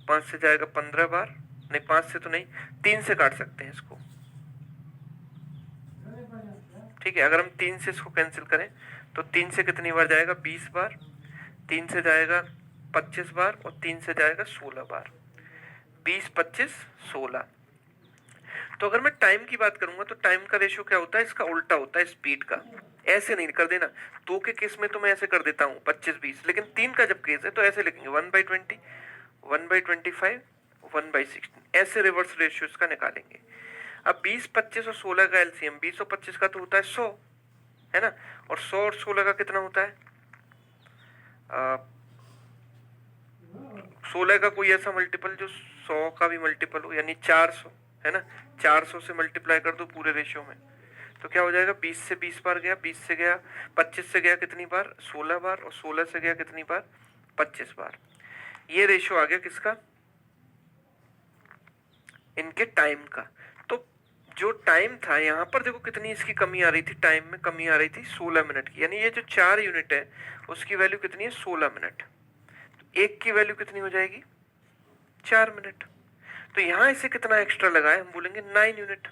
5 से जाएगा 15 बार, नहीं 5 से तो नहीं, 3 से काट सकते हैं इसको। ठीक है, अगर हम 3 से इसको कैंसिल करें तो 3 से कितनी बार जाएगा, 20 बार, 3 से जाएगा 25 बार और 3 से जाएगा 16 बार, 20, 25, 16। तो अगर मैं टाइम की बात करूंगा तो टाइम का रेशियो क्या होता है, इसका उल्टा होता है स्पीड का। ऐसे नहीं कर देना, 2 के केस में तो मैं ऐसे कर देता हूँ 25, 20, लेकिन 3 का जब केस है तो ऐसे लिखेंगे 1/20, 1/25, 1/16, ऐसे रिवर्स रेशियो इसका निकालेंगे। अब 20, 25 और 16 का एलसीएम 20 और 25 का तो होता है 100, है ना, और 100 और 16 का कितना होता है, 16 का कोई ऐसा मल्टीपल जो 100 का भी मल्टीपल हो, यानी 400, है ना, 400 से मल्टीप्लाई कर दो पूरे रेशियो में, तो क्या हो जाएगा, 20 से 20 बार गया, 20 से गया, 25 से गया कितनी बार, 16 बार, और 16 से गया कितनी बार, 25 बार। ये रेशियो आ गया किसका, इनके टाइम का। तो जो टाइम था यहाँ पर देखो कितनी इसकी कमी आ रही थी, टाइम में कमी आ रही थी 16 मिनट की, यानी ये जो 4 यूनिट है उसकी वैल्यू कितनी है, 16 मिनट। तो एक की वैल्यू कितनी हो जाएगी, 4 मिनट। तो यहाँ इसे कितना एक्स्ट्रा लगा है, हम बोलेंगे 9 यूनिट।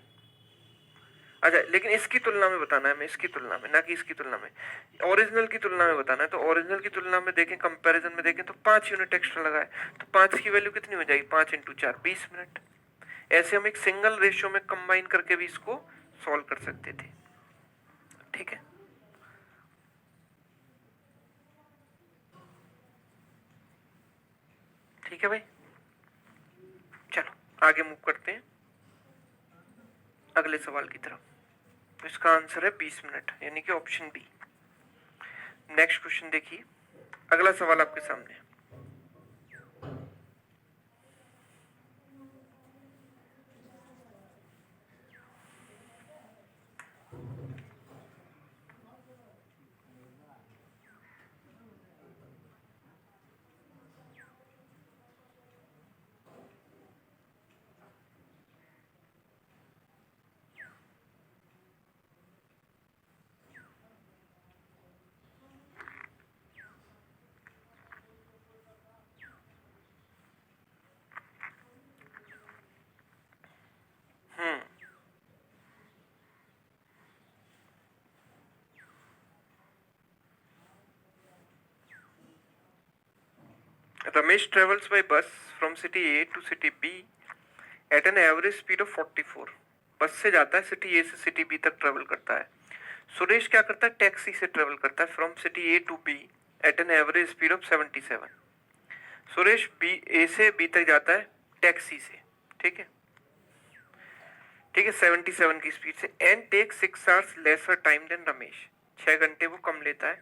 अच्छा, लेकिन इसकी तुलना में बताना है हमें, इसकी तुलना में, ना कि इसकी तुलना में, ओरिजिनल की तुलना में बताना है। तो ओरिजिनल की तुलना में देखें, कंपैरिजन में देखें तो 5 यूनिट एक्स्ट्रा लगा है, तो 5 की वैल्यू कितनी हो जाएगी, 5 × 4, 20 मिनट। ऐसे हम एक सिंगल रेशियो में कंबाइन करके भी इसको सॉल्व कर सकते थे। ठीक है, ठीक है भाई, चलो आगे मूव करते हैं अगले सवाल की तरफ। तो इसका आंसर है 20 मिनट, यानी कि ऑप्शन बी। नेक्स्ट क्वेश्चन देखिए, अगला सवाल आपके सामने है। Ramesh travels by bus from city A to city B at an average speed of 44। बस से जाता है, सिटी ए से सिटी बी तक ट्रेवल करता है। सुरेश क्या करता है, टैक्सी से ट्रेवल करता है from city A to B at an average speed of 77। Suresh B A से बी तक जाता है टैक्सी से, ठीक है, ठीक है, 77 की स्पीड से, and take 6 hours lesser time than Ramesh, 6 घंटे वो कम लेता है।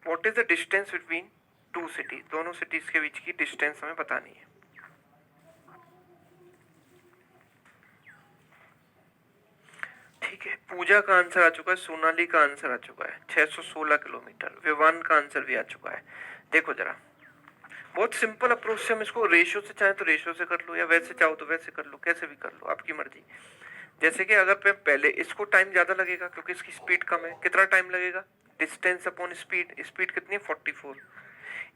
What is the distance between 2 city, दोनों सिटीज के बीच की डिस्टेंस हमें बतानी है। ठीक है, पूजा का आंसर आ चुका है, सोनाली का आंसर आ चुका है 616 किलोमीटर, विवान का आंसर भी आ चुका है। देखो जरा, बहुत सिंपल अप्रोच से हम इसको, रेशियो से चाहे तो रेशियो से कर लो, या वैसे चाहो तो वैसे कर लो, कैसे भी कर लो, आपकी मर्जी। जैसे कि अगर पहले इसको टाइम ज्यादा लगेगा क्योंकि इसकी स्पीड कम है, कितना टाइम लगेगा, डिस्टेंस अपॉन स्पीड, स्पीड कितनी है 44।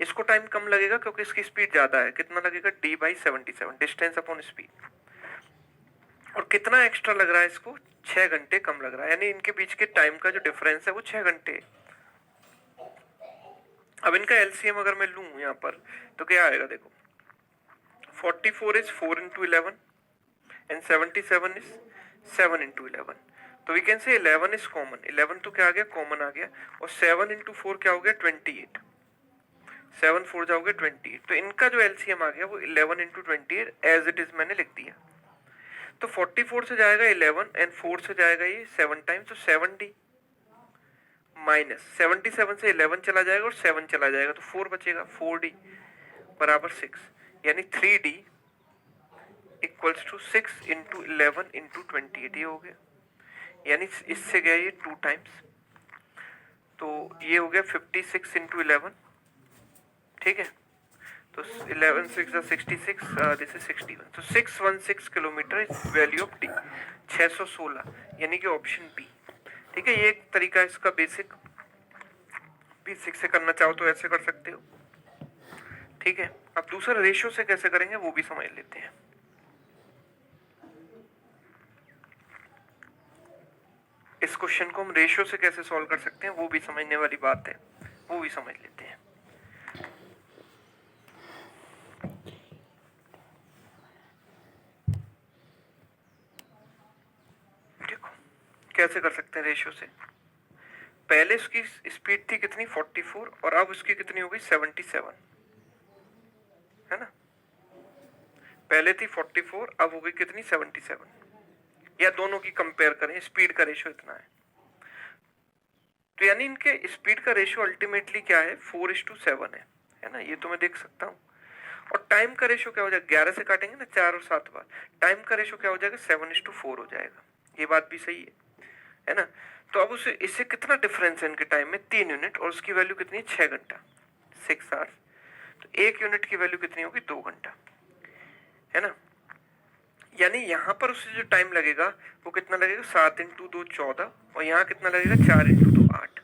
इसको टाइम कम लगेगा क्योंकि इसकी स्पीड ज्यादा है, कितना लगेगा, d/77, डिस्टेंस अपॉन स्पीड। और कितना एक्स्ट्रा लग रहा है इसको, 6 घंटे कम लग रहा है, यानी इनके बीच के टाइम का जो डिफरेंस है वो 6 घंटे। अब इनका एलसीएम अगर मैं लूं यहाँ पर तो क्या आएगा, देखो 44 इज 4 × 11 एंड 77 इज 7 × 11। तो वी कैन से 11 इज कॉमन, 11 तो क्या आ गया, कॉमन आ गया, और 7 × 4 क्या हो गया, 28, 7 4 जाओगे 28। तो इनका जो एलसीएम आ गया वो 11 × 28 एज इट इज मैंने लिख दिया। तो 44 से जाएगा 11 एंड 4 से जाएगा ये 7 टाइम्स, तो 7d माइनस 77 से 11 चला जाएगा और 7 चला जाएगा तो 4 बचेगा, 4d बराबर 6, यानी 3d इक्वल्स टू 6 × 11 × 28, ये हो गया, यानी इससे गया ये 2 टाइम्स, तो ये हो गया 56 × 11, ठीक है, तो 11 6 66, दिस इज 61, तो 616 kilometre is value of D, 616, यानी कि ऑप्शन बी। ठीक है, ये एक तरीका है इसका, बेसिक से करना चाहो तो ऐसे कर सकते हो। ठीक है, अब दूसरा रेशियो से कैसे करेंगे वो भी समझ लेते हैं। इस क्वेश्चन को हम रेशियो से कैसे सॉल्व कर सकते हैं वो भी समझने वाली बात है, वो भी समझ लेते हैं। देखो कैसे कर सकते हैं रेशियो से। पहले उसकी स्पीड थी कितनी 44 और अब उसकी कितनी हो गई 77, है ना। पहले थी 44 अब हो गई कितनी 77, या दोनों की कंपेयर करें, स्पीड का रेशियो इतना है। तो यानी इनके स्पीड का रेशियो अल्टीमेटली क्या है 4:7 है ना, ये तो मैं देख सकता हूँ। और टाइम का रेशियो क्या हो जाएगा, 11 से काटेंगे ना 4 और 7 बार, टाइम का रेशियो क्या हो जाएगा 7:4 हो जाएगा। ये बात भी सही है ना। तो अब उसे इससे कितना डिफरेंस है इनके टाइम में 3 यूनिट, और उसकी वैल्यू कितनी है 6 घंटा 6 आवर्स। तो 1 यूनिट की वैल्यू कितनी होगी 2 घंटा, है ना। यानी यहाँ पर उसे जो टाइम लगेगा वो कितना लगेगा 7 × 2 14, और यहाँ कितना लगेगा 4 × 2 8।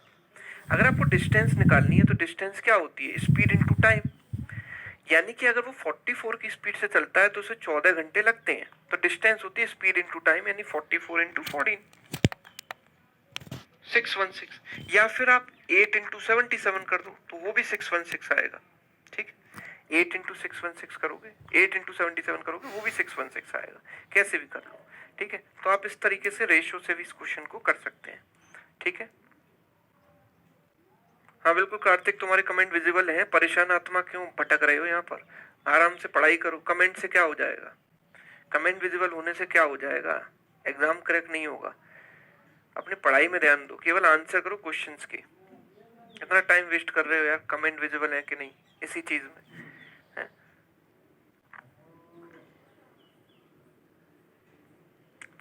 अगर आपको डिस्टेंस निकालनी है तो डिस्टेंस क्या होती है स्पीड इंटू टाइम। यानी कि अगर वो 44 की स्पीड से चलता है तो उसे 14 घंटे लगते हैं, तो डिस्टेंस होती है स्पीड इंटू टाइम, यानी 44 × 14 616। या फिर आप 8 × 77 कर दो तो वो भी 616 आएगा, ठीक। 8 × 616 करोगे, 8 × 77 करोगे, वो भी 616 आएगा, कैसे भी कर लो, ठीक है। तो आप इस तरीके से रेशियो से भी इस क्वेश्चन को कर सकते हैं, ठीक है। हाँ बिल्कुल कार्तिक, तुम्हारे कमेंट विजिबल हैं, परेशान आत्मा क्यों भटक रहे हो यहाँ पर, आराम से पढ़ाई करो। कमेंट से क्या हो जाएगा, कमेंट विजिबल होने से क्या हो जाएगा, एग्जाम क्रैक नहीं होगा। अपनी पढ़ाई में ध्यान दो, केवल आंसर करो क्वेश्चंस के। इतना टाइम वेस्ट कर रहे हो यार, कमेंट विजिबल है कि नहीं इसी चीज में है?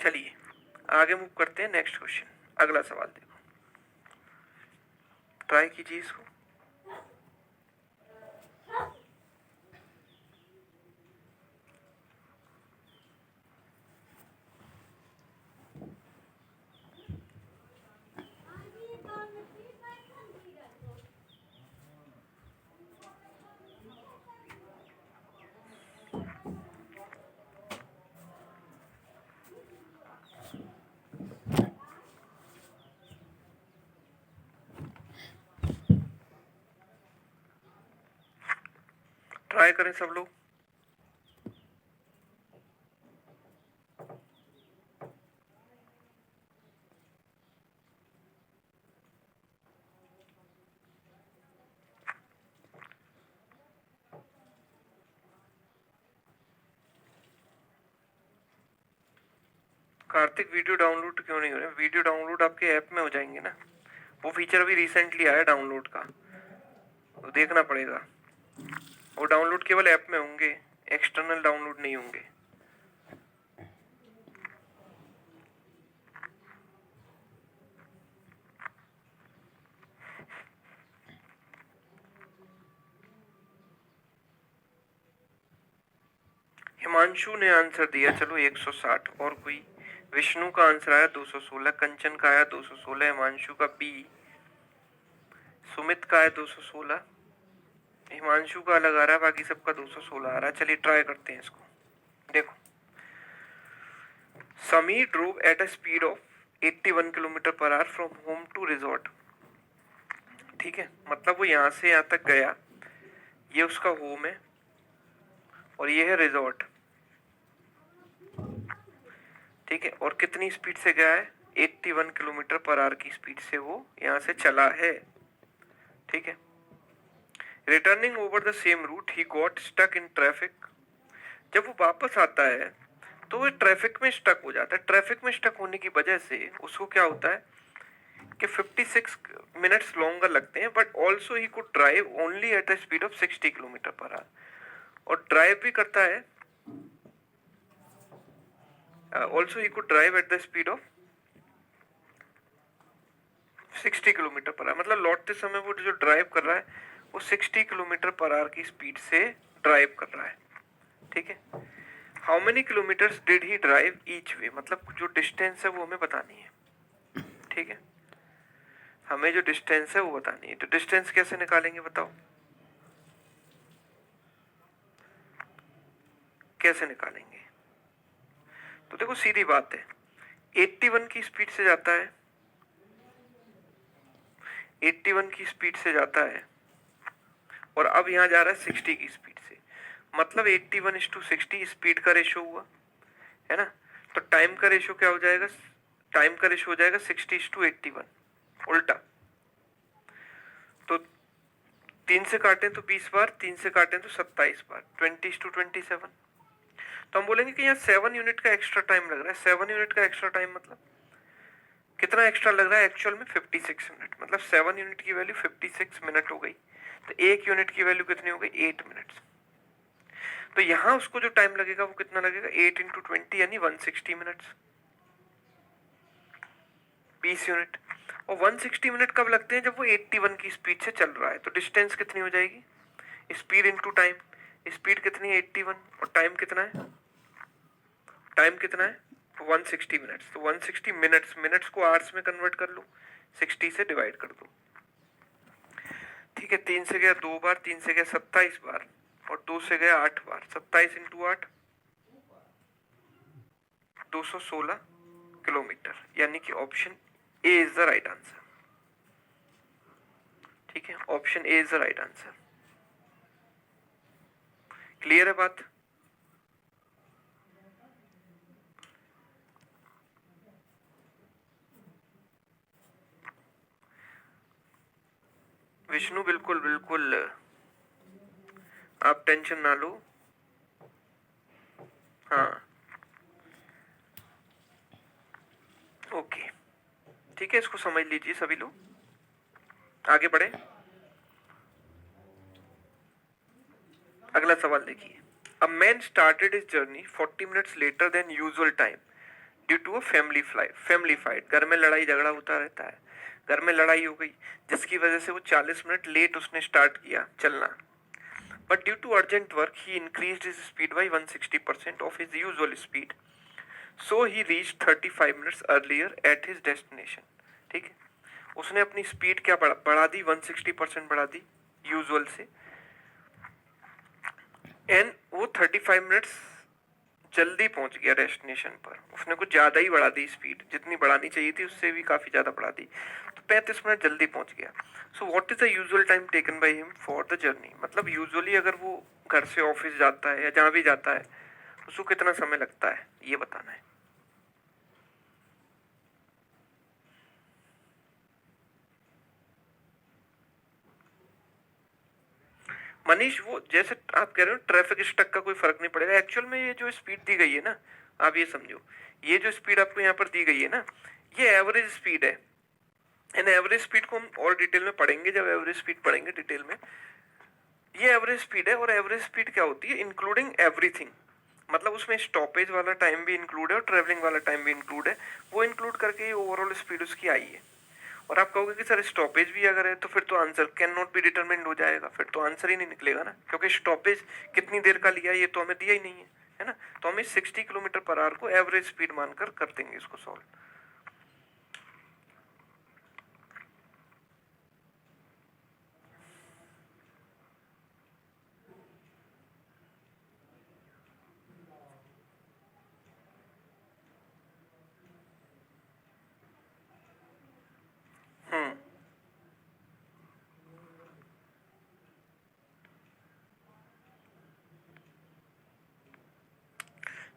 चलिए आगे मूव करते हैं, नेक्स्ट क्वेश्चन, अगला सवाल देखो, ट्राई कीजिए इसको। ट्राई करें सब लोग। कार्तिक वीडियो डाउनलोड क्यों नहीं हो रहे, वीडियो डाउनलोड आपके ऐप में हो जाएंगे ना, वो फीचर अभी रिसेंटली आया डाउनलोड का, तो देखना पड़ेगा। वो डाउनलोड केवल ऐप में होंगे, एक्सटर्नल डाउनलोड नहीं होंगे। हिमांशु ने आंसर दिया चलो 160, और कोई, विष्णु का आंसर आया 216, कंचन का आया 216, हिमांशु का बी, सुमित का आया 216, हिमांशु का अलग आ रहा है, बाकी सबका 216 आ रहा है। चलिए ट्राई करते हैं इसको। देखो, Sameer drove at a speed of 81 km/h from home to resort, ठीक है। मतलब वो यहां से यहां तक गया, ये उसका होम है और ये है रिजॉर्ट, ठीक है। और कितनी स्पीड से गया है 81 km/h की स्पीड से वो यहां से चला है, ठीक है। Returning over the same route he got stuck in traffic, जब वो वापस आता है तो वो ट्रैफिक में स्टक हो जाता है। ट्रैफिक में स्टक होने की वजह से उसको क्या होता है कि 56 मिनट्स लॉन्गर लगते हैं, but also he could drive only at the speed of 60 km/h, और ड्राइव भी करता है, also he could drive at the speed of 60 km/h, मतलब लौटते समय वो जो ड्राइव कर रहा है वो 60 km/h की स्पीड से ड्राइव कर रहा है, ठीक है। How many kilometres did he drive each way, मतलब जो डिस्टेंस है वो हमें बतानी है, ठीक है। हमें जो डिस्टेंस है वो बतानी है, तो डिस्टेंस कैसे निकालेंगे बताओ, कैसे निकालेंगे। तो देखो सीधी बात है, 81 की स्पीड से जाता है 81 की स्पीड से जाता है और अब यहाँ जा रहा है 60 की स्पीड से, मतलब 81:60 स्पीड का रेशो हुआ, है ना। तो टाइम का रेशो क्या हो जाएगा, टाइम का रेशो हो जाएगा 60:81, उल्टा। तो 3 से काटें तो 20 बार, 3 से काटें तो 27 बार, 20:27। तो हम बोलेंगे कि यहाँ 7 यूनिट का एक्स्ट्रा टाइम लग रहा है। 7 यूनिट का एक्स्ट्रा टाइम मतलब कितना एक्स्ट्रा लग रहा है, एक्चुअल में 56 मिनट, मतलब 7 यूनिट की वैल्यू 56 मिनट हो गई। तो 1 यूनिट की वैल्यू कितनी हो गई, 8 मिनट्स। तो यहाँ उसको जो टाइम लगेगा वो कितना लगेगा, 8 × 20 यानी 160 मिनट्स, 20 यूनिट। और 160 मिनट कब लगते हैं, जब वो 81 की स्पीड से चल रहा है। तो डिस्टेंस कितनी हो जाएगी, स्पीड इनटू टाइम। स्पीड कितनी है 81 और टाइम कितना है, टाइम कितना है 160 मिनट्स। तो 160 मिनट्स, मिनट्स को आवर्स में कन्वर्ट कर लो, 60 से डिवाइड कर दो, ठीक है। 3 से गया 2 बार, 3 से गया 27 बार और 2 से गया 8 बार। 27 × 8 216 किलोमीटर, यानी कि option A is the right answer. ठीक है, option A is the right answer. Clear है बात। विष्णु बिल्कुल बिल्कुल, आप टेंशन ना लो। हाँ ओके, ठीक है, इसको समझ लीजिए सभी लोग, आगे बढ़े। अगला सवाल देखिए। A man started his journey 40 minutes later than usual time due to a family fight. घर में लड़ाई झगड़ा होता रहता है, घर में लड़ाई हो गई जिसकी वजह से वो 40 मिनट लेट उसने स्टार्ट किया चलना। But due to urgent work he increased his speed by 160% of his usual speed, so he reach 35 minutes earlier at his destination. ठीक है, उसने अपनी स्पीड क्या बढ़ा दी, 160% बढ़ा दी यूजुअल से, एंड वो 35 मिनट्स जल्दी पहुंच गया डेस्टिनेशन पर। उसने कुछ ज्यादा ही बढ़ा दी स्पीड, जितनी बढ़ानी चाहिए थी उससे भी काफी ज्यादा बढ़ा दी, तो 35 मिनट जल्दी पहुंच गया। So what is the usual time taken by him for the journey, मतलब यूजुअली अगर वो घर से ऑफिस जाता है या जहां भी जाता है उसको कितना समय लगता है, ये बताना है। मनीष, वो जैसे आप कह रहे हो ट्रैफिक स्टक का कोई फर्क नहीं पड़ेगा, एक्चुअल में ये जो स्पीड दी गई है ना, आप ये समझो, ये जो स्पीड आपको यहाँ पर दी गई है ना, ये एवरेज स्पीड है। इन एवरेज स्पीड को हम और डिटेल में पढ़ेंगे, जब एवरेज स्पीड पढ़ेंगे डिटेल में। ये एवरेज स्पीड है, और एवरेज स्पीड क्या होती है, इंक्लूडिंग एवरीथिंग, मतलब उसमें स्टॉपेज वाला टाइम भी इंक्लूड है और ट्रेवलिंग वाला टाइम भी इंक्लूड है, वो इंक्लूड करके ये ओवरऑल स्पीड उसकी आई है। और आप कहोगे कि सर स्टॉपेज भी अगर है तो फिर तो answer can not be determined हो जाएगा, फिर तो आंसर ही नहीं निकलेगा ना, क्योंकि स्टॉपेज कितनी देर का लिया ये तो हमें दिया ही नहीं है ना। तो हमें 60 किलोमीटर पर आवर को एवरेज स्पीड मानकर कर देंगे इसको सॉल्व।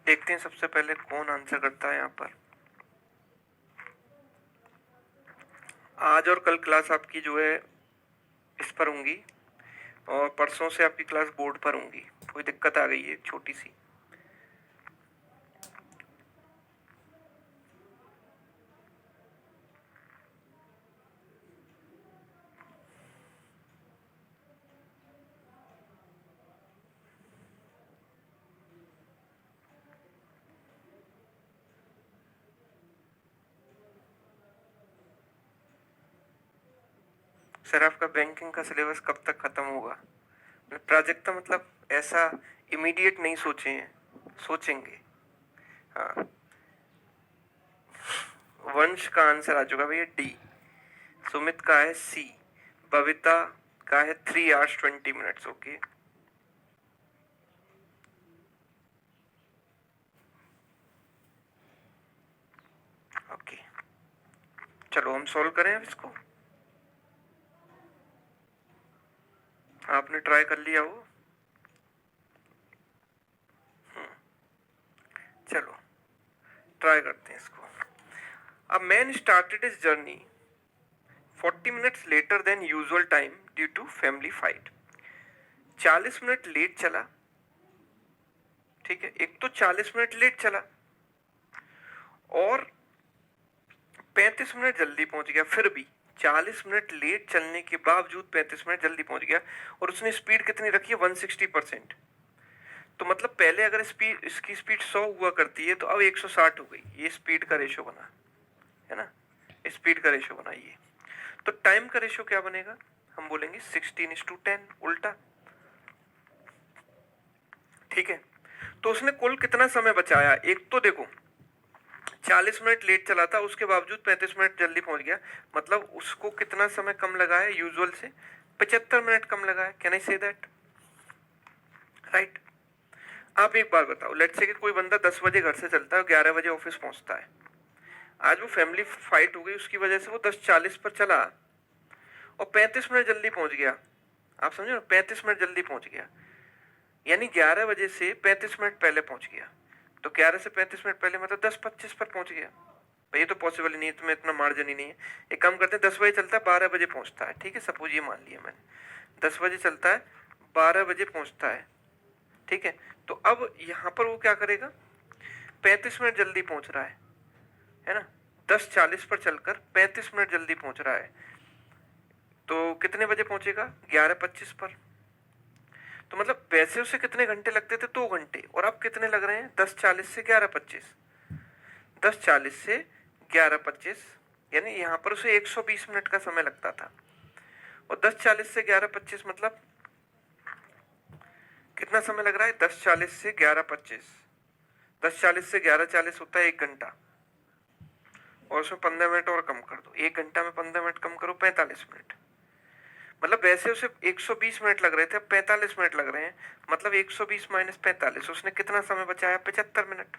देखते हैं सबसे पहले कौन आंसर करता है यहाँ पर। आज और कल क्लास आपकी जो है इस पर होंगी, और परसों से आपकी क्लास बोर्ड पर होंगी। कोई दिक्कत आ गई है छोटी सी। सर आपका बैंकिंग का सिलेबस कब तक खत्म होगा, प्राजक्ता, मतलब ऐसा इमीडिएट नहीं सोचे हैं, सोचेंगे। हाँ, वंश का आंसर आ चुका भैया डी, सुमित का है सी, बविता का है 3 hours 20 minutes। ओके ओके, चलो हम सॉल्व करें अब इसको। ट्राई कर लिया वो? चलो ट्राई करते हैं इसको। A man started his journey 40 minutes later than usual time due to family fight. 40 minute late चला, ठीक है, एक तो 40 मिनट लेट चला और 35 मिनट जल्दी पहुंच गया। फिर भी 40 मिनट लेट चलने के बावजूद 35 मिनट जल्दी पहुंच गया और उसने स्पीड कितनी रखी है? 160%। तो मतलब पहले अगर इसकी स्पीड 100 हुआ करती है तो अब 160 हो गई। ये स्पीड का रेशो बना है ना, स्पीड का रेशो बना ये। तो टाइम का रेशो क्या बनेगा? हम बोलेंगे 16:10, उल्टा, ठीक है। तो उसने कुल कितना समय बचाया? एक तो देखो 40 मिनट लेट चला था, उसके बावजूद 35 मिनट जल्दी पहुंच गया, मतलब उसको कितना समय कम लगा है यूजुअल से? 75 मिनट कम लगा है। Can I say that? Right. आप एक बार बताओ, लेट्स से कि कोई बंदा 10 बजे घर से चलता है और 11 बजे ऑफिस पहुंचता है। आज वो फैमिली फाइट हो गई, उसकी वजह से वो 10:40 पर चला और 35 मिनट जल्दी पहुंच गया। आप समझो ना, 35 मिनट जल्दी पहुंच गया, यानी 11 बजे से 35 मिनट पहले पहुंच गया। तो 11 से 35 मिनट पहले मतलब 10:25 पर पहुंच गया। भाई ये तो पॉसिबल ही नहीं है, तुम्हें इतना मार्जिन ही नहीं है। एक काम करते हैं, 10 बजे चलता है, 12 बजे पहुंचता है, ठीक है, सपोज ये मान लिया मैंने। 10 बजे चलता है, 12 बजे पहुंचता है, ठीक है। तो अब यहाँ पर वो क्या करेगा? 35 मिनट जल्दी पहुंच रहा है ना। 10:40 पर चलकर 35 मिनट जल्दी पहुंच रहा है, तो कितने बजे पहुंचेगा? 11:25 पर। तो मतलब वैसे उसे कितने घंटे लगते थे? 2 घंटे। और अब कितने लग रहे हैं? 10:40 से 11:25। 10:40 से 11:25, यानी यहाँ पर उसे 120 मिनट का समय लगता था। और 10:40 से 11:25 मतलब कितना समय लग रहा है? 10:40 से 11:25, 10:40 से 11:40 होता है 1 घंटा, और उसमें 15 मिनट और कम कर दो। 1 घंटा में 15 मिनट कम करो, 45 मिनट। मतलब वैसे उसे 120 मिनट लग रहे थे, अब 45 मिनट लग रहे हैं, मतलब 120 माइनस 45, उसने कितना समय बचाया? 75 मिनट।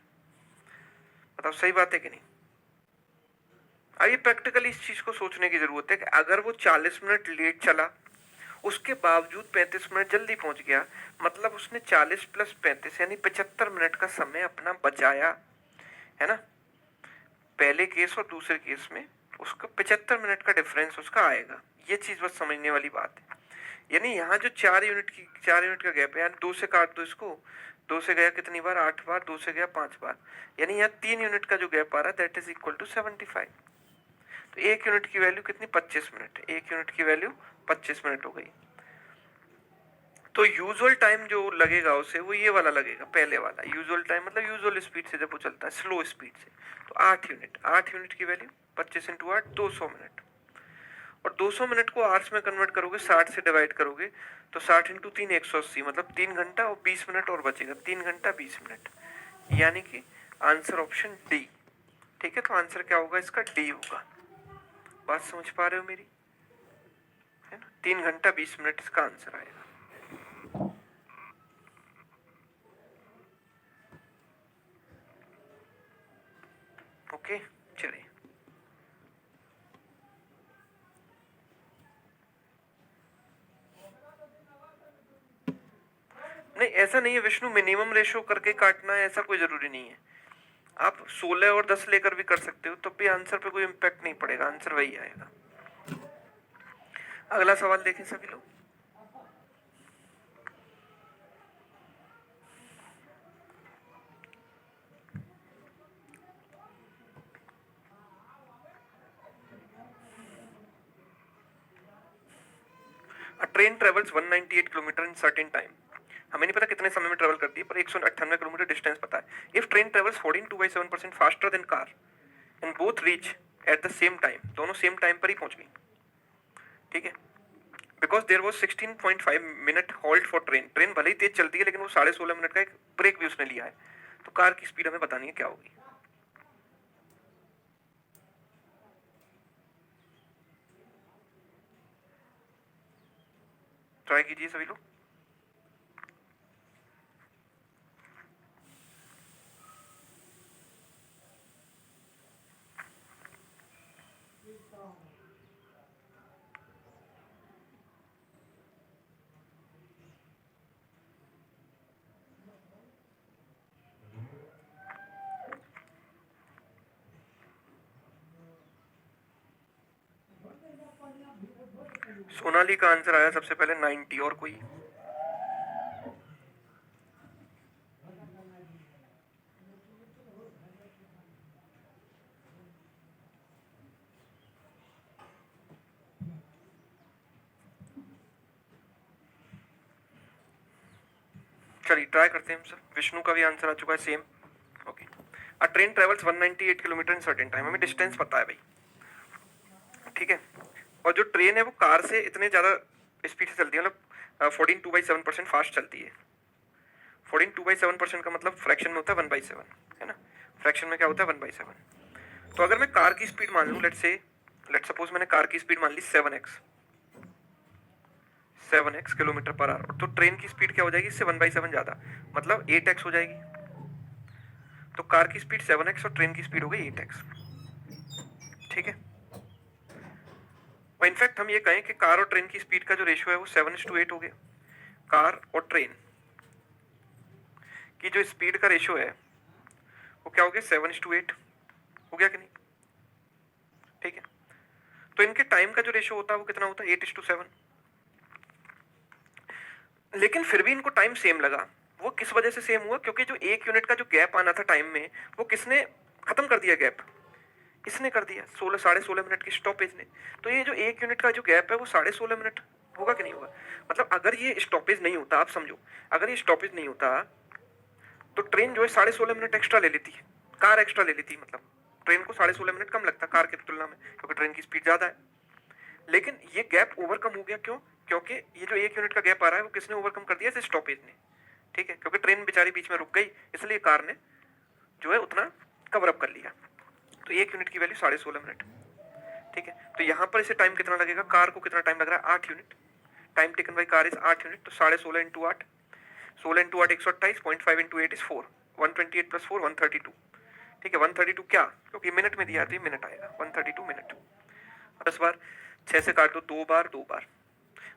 बताओ सही बात है कि नहीं? अभी प्रैक्टिकली इस चीज को सोचने की जरूरत है कि अगर वो 40 मिनट लेट चला, उसके बावजूद 35 मिनट जल्दी पहुंच गया, मतलब उसने 40 प्लस 35 यानी 75 मिनट का समय अपना बचाया, है ना। पहले केस और दूसरे केस में उसका 75 मिनट का डिफरेंस उसका आएगा। ये चीज बस समझने वाली बात है। यानी यहाँ जो 4 यूनिट का गैप है, यानी 2 से काट दो इसको, 2 से गया कितनी बार? 8 बार, 2 से गया 5 बार, यानी यहाँ 3 यूनिट का जो गैप आ रहा है दैट इज इक्वल टू 75। तो 1 यूनिट की वैल्यू कितनी? 25 मिनट। 1 यूनिट की वैल्यू 25 मिनट हो गई। तो यूजुअल टाइम जो लगेगा उसे, वो ये वाला लगेगा, पहले वाला। यूजुअल टाइम मतलब यूजुअल स्पीड से जब वो चलता है, स्लो स्पीड से, तो 8 यूनिट। 8 यूनिट की वैल्यू 25 इंटू 8, 200 मिनट। और 200 मिनट को आवर्स में कन्वर्ट करोगे, 60 से डिवाइड करोगे, तो 60 इंटू 3 180, मतलब 3 घंटा और 20 मिनट और बचेगा, 3 घंटा 20 मिनट, यानी कि आंसर ऑप्शन डी। ठीक है, तो आंसर क्या होगा इसका? डी होगा। बात समझ पा रहे हो मेरी? है ना, 3 घंटा 20 मिनट इसका आंसर आएगा। ओके, चलिए। नहीं, ऐसा नहीं है विष्णु, मिनिमम रेशो करके काटना है ऐसा कोई जरूरी नहीं है। आप 16 और 10 लेकर भी कर सकते हो, तो भी आंसर पे कोई इम्पैक्ट नहीं पड़ेगा, आंसर वही आएगा। अगला सवाल देखें सभी लोग। Train travels 198 kilometre in certain time. हमें नहीं पता कितने समय में ट्रेवल करती है, पर 198 किलोमीटर डिस्टेंस पता है। If train travels 14.27% faster than car and both reach at the same time, दोनों सेम टाइम पर ही पहुंच गई, ठीक है। Because there was 16.5 minute halt for train. Train भले ही तेज चलती है, लेकिन वो 16.5 मिनट का एक ब्रेक भी उसने लिया है। तो कार की स्पीड हमें बतानी है क्या होगी। ट्राई कीजिए सभी लोग। सोनाली का आंसर आया सबसे पहले 90, और कोई? चलिए ट्राई करते हैं हम सब। विष्णु का भी आंसर आ चुका है same. Okay, a train travels 198 kilometre in certain time. हमें डिस्टेंस पता है भाई, ठीक है। और जो ट्रेन है वो कार से इतने ज्यादा स्पीड से चलती है, मतलब 14/7% फास्ट चलती है। 14/7% का मतलब फ्रैक्शन में होता है 1/7, है ना। फ्रैक्शन में क्या होता है 1/7। तो अगर मैं कार की स्पीड मान लूं, लेट सपोज मैंने कार की स्पीड मान ली 7x किलोमीटर पर आवर, तो ट्रेन की स्पीड क्या हो जाएगी इससे 1/7 ज्यादा, मतलब 8x हो जाएगी। तो कार की स्पीड 7x और ट्रेन की स्पीड हो गई 8x, ठीक है। और इनफैक्ट हम ये कहें कि कार और ट्रेन की स्पीड का जो रेशियो है वो 7:8 हो गया। कार और ट्रेन की जो स्पीड का रेशियो है वो क्या हो गया 7:8 हो गया कि नहीं, ठीक है। तो इनके टाइम का जो रेशियो होता है वो कितना होता है 8:7। लेकिन फिर भी इनको टाइम सेम लगा। वो किस वजह से सेम हुआ? क्योंकि जो 1 यूनिट का जो गैप आना था टाइम में, वो किसने खत्म कर दिया गैप? इसने कर दिया, 16.5 मिनट की स्टॉपेज ने। तो ये जो 1 यूनिट का जो गैप है वो 16.5 मिनट होगा कि नहीं होगा? मतलब अगर ये स्टॉपेज नहीं होता, आप समझो, अगर ये स्टॉपेज नहीं होता तो ट्रेन जो है 16.5 मिनट एक्स्ट्रा ले लेती, कार एक्स्ट्रा ले लेती। मतलब ट्रेन को 16.5 मिनट कम लगता कार की तुलना में, क्योंकि ट्रेन की स्पीड ज्यादा है। लेकिन ये गैप ओवरकम हो गया, क्यों? क्योंकि ये जो 1 यूनिट का गैप आ रहा है वो किसने ओवरकम कर दिया? स्टॉपेज ने, ठीक है। क्योंकि ट्रेन बेचारी बीच में रुक गई, इसलिए कार ने जो है उतना कवर अप कर लिया। तो 1 यूनिट की वैल्यू 16.5 मिनट, ठीक है। तो यहाँ पर इसे टाइम कितना लगेगा? कार को कितना टाइम लग रहा है? 8 unit. Time taken by car is 8 unit. तो 16.5 into 8, 16 into 8 128, 0.5 into 8 is 4, 128 plus 4 132, ठीक है। 132 क्या? क्योंकि मिनट में दिया है तो ये मिनट आएगा, 132 मिनट। 10 बार 6 से काट दो, 2 बार 2 बार,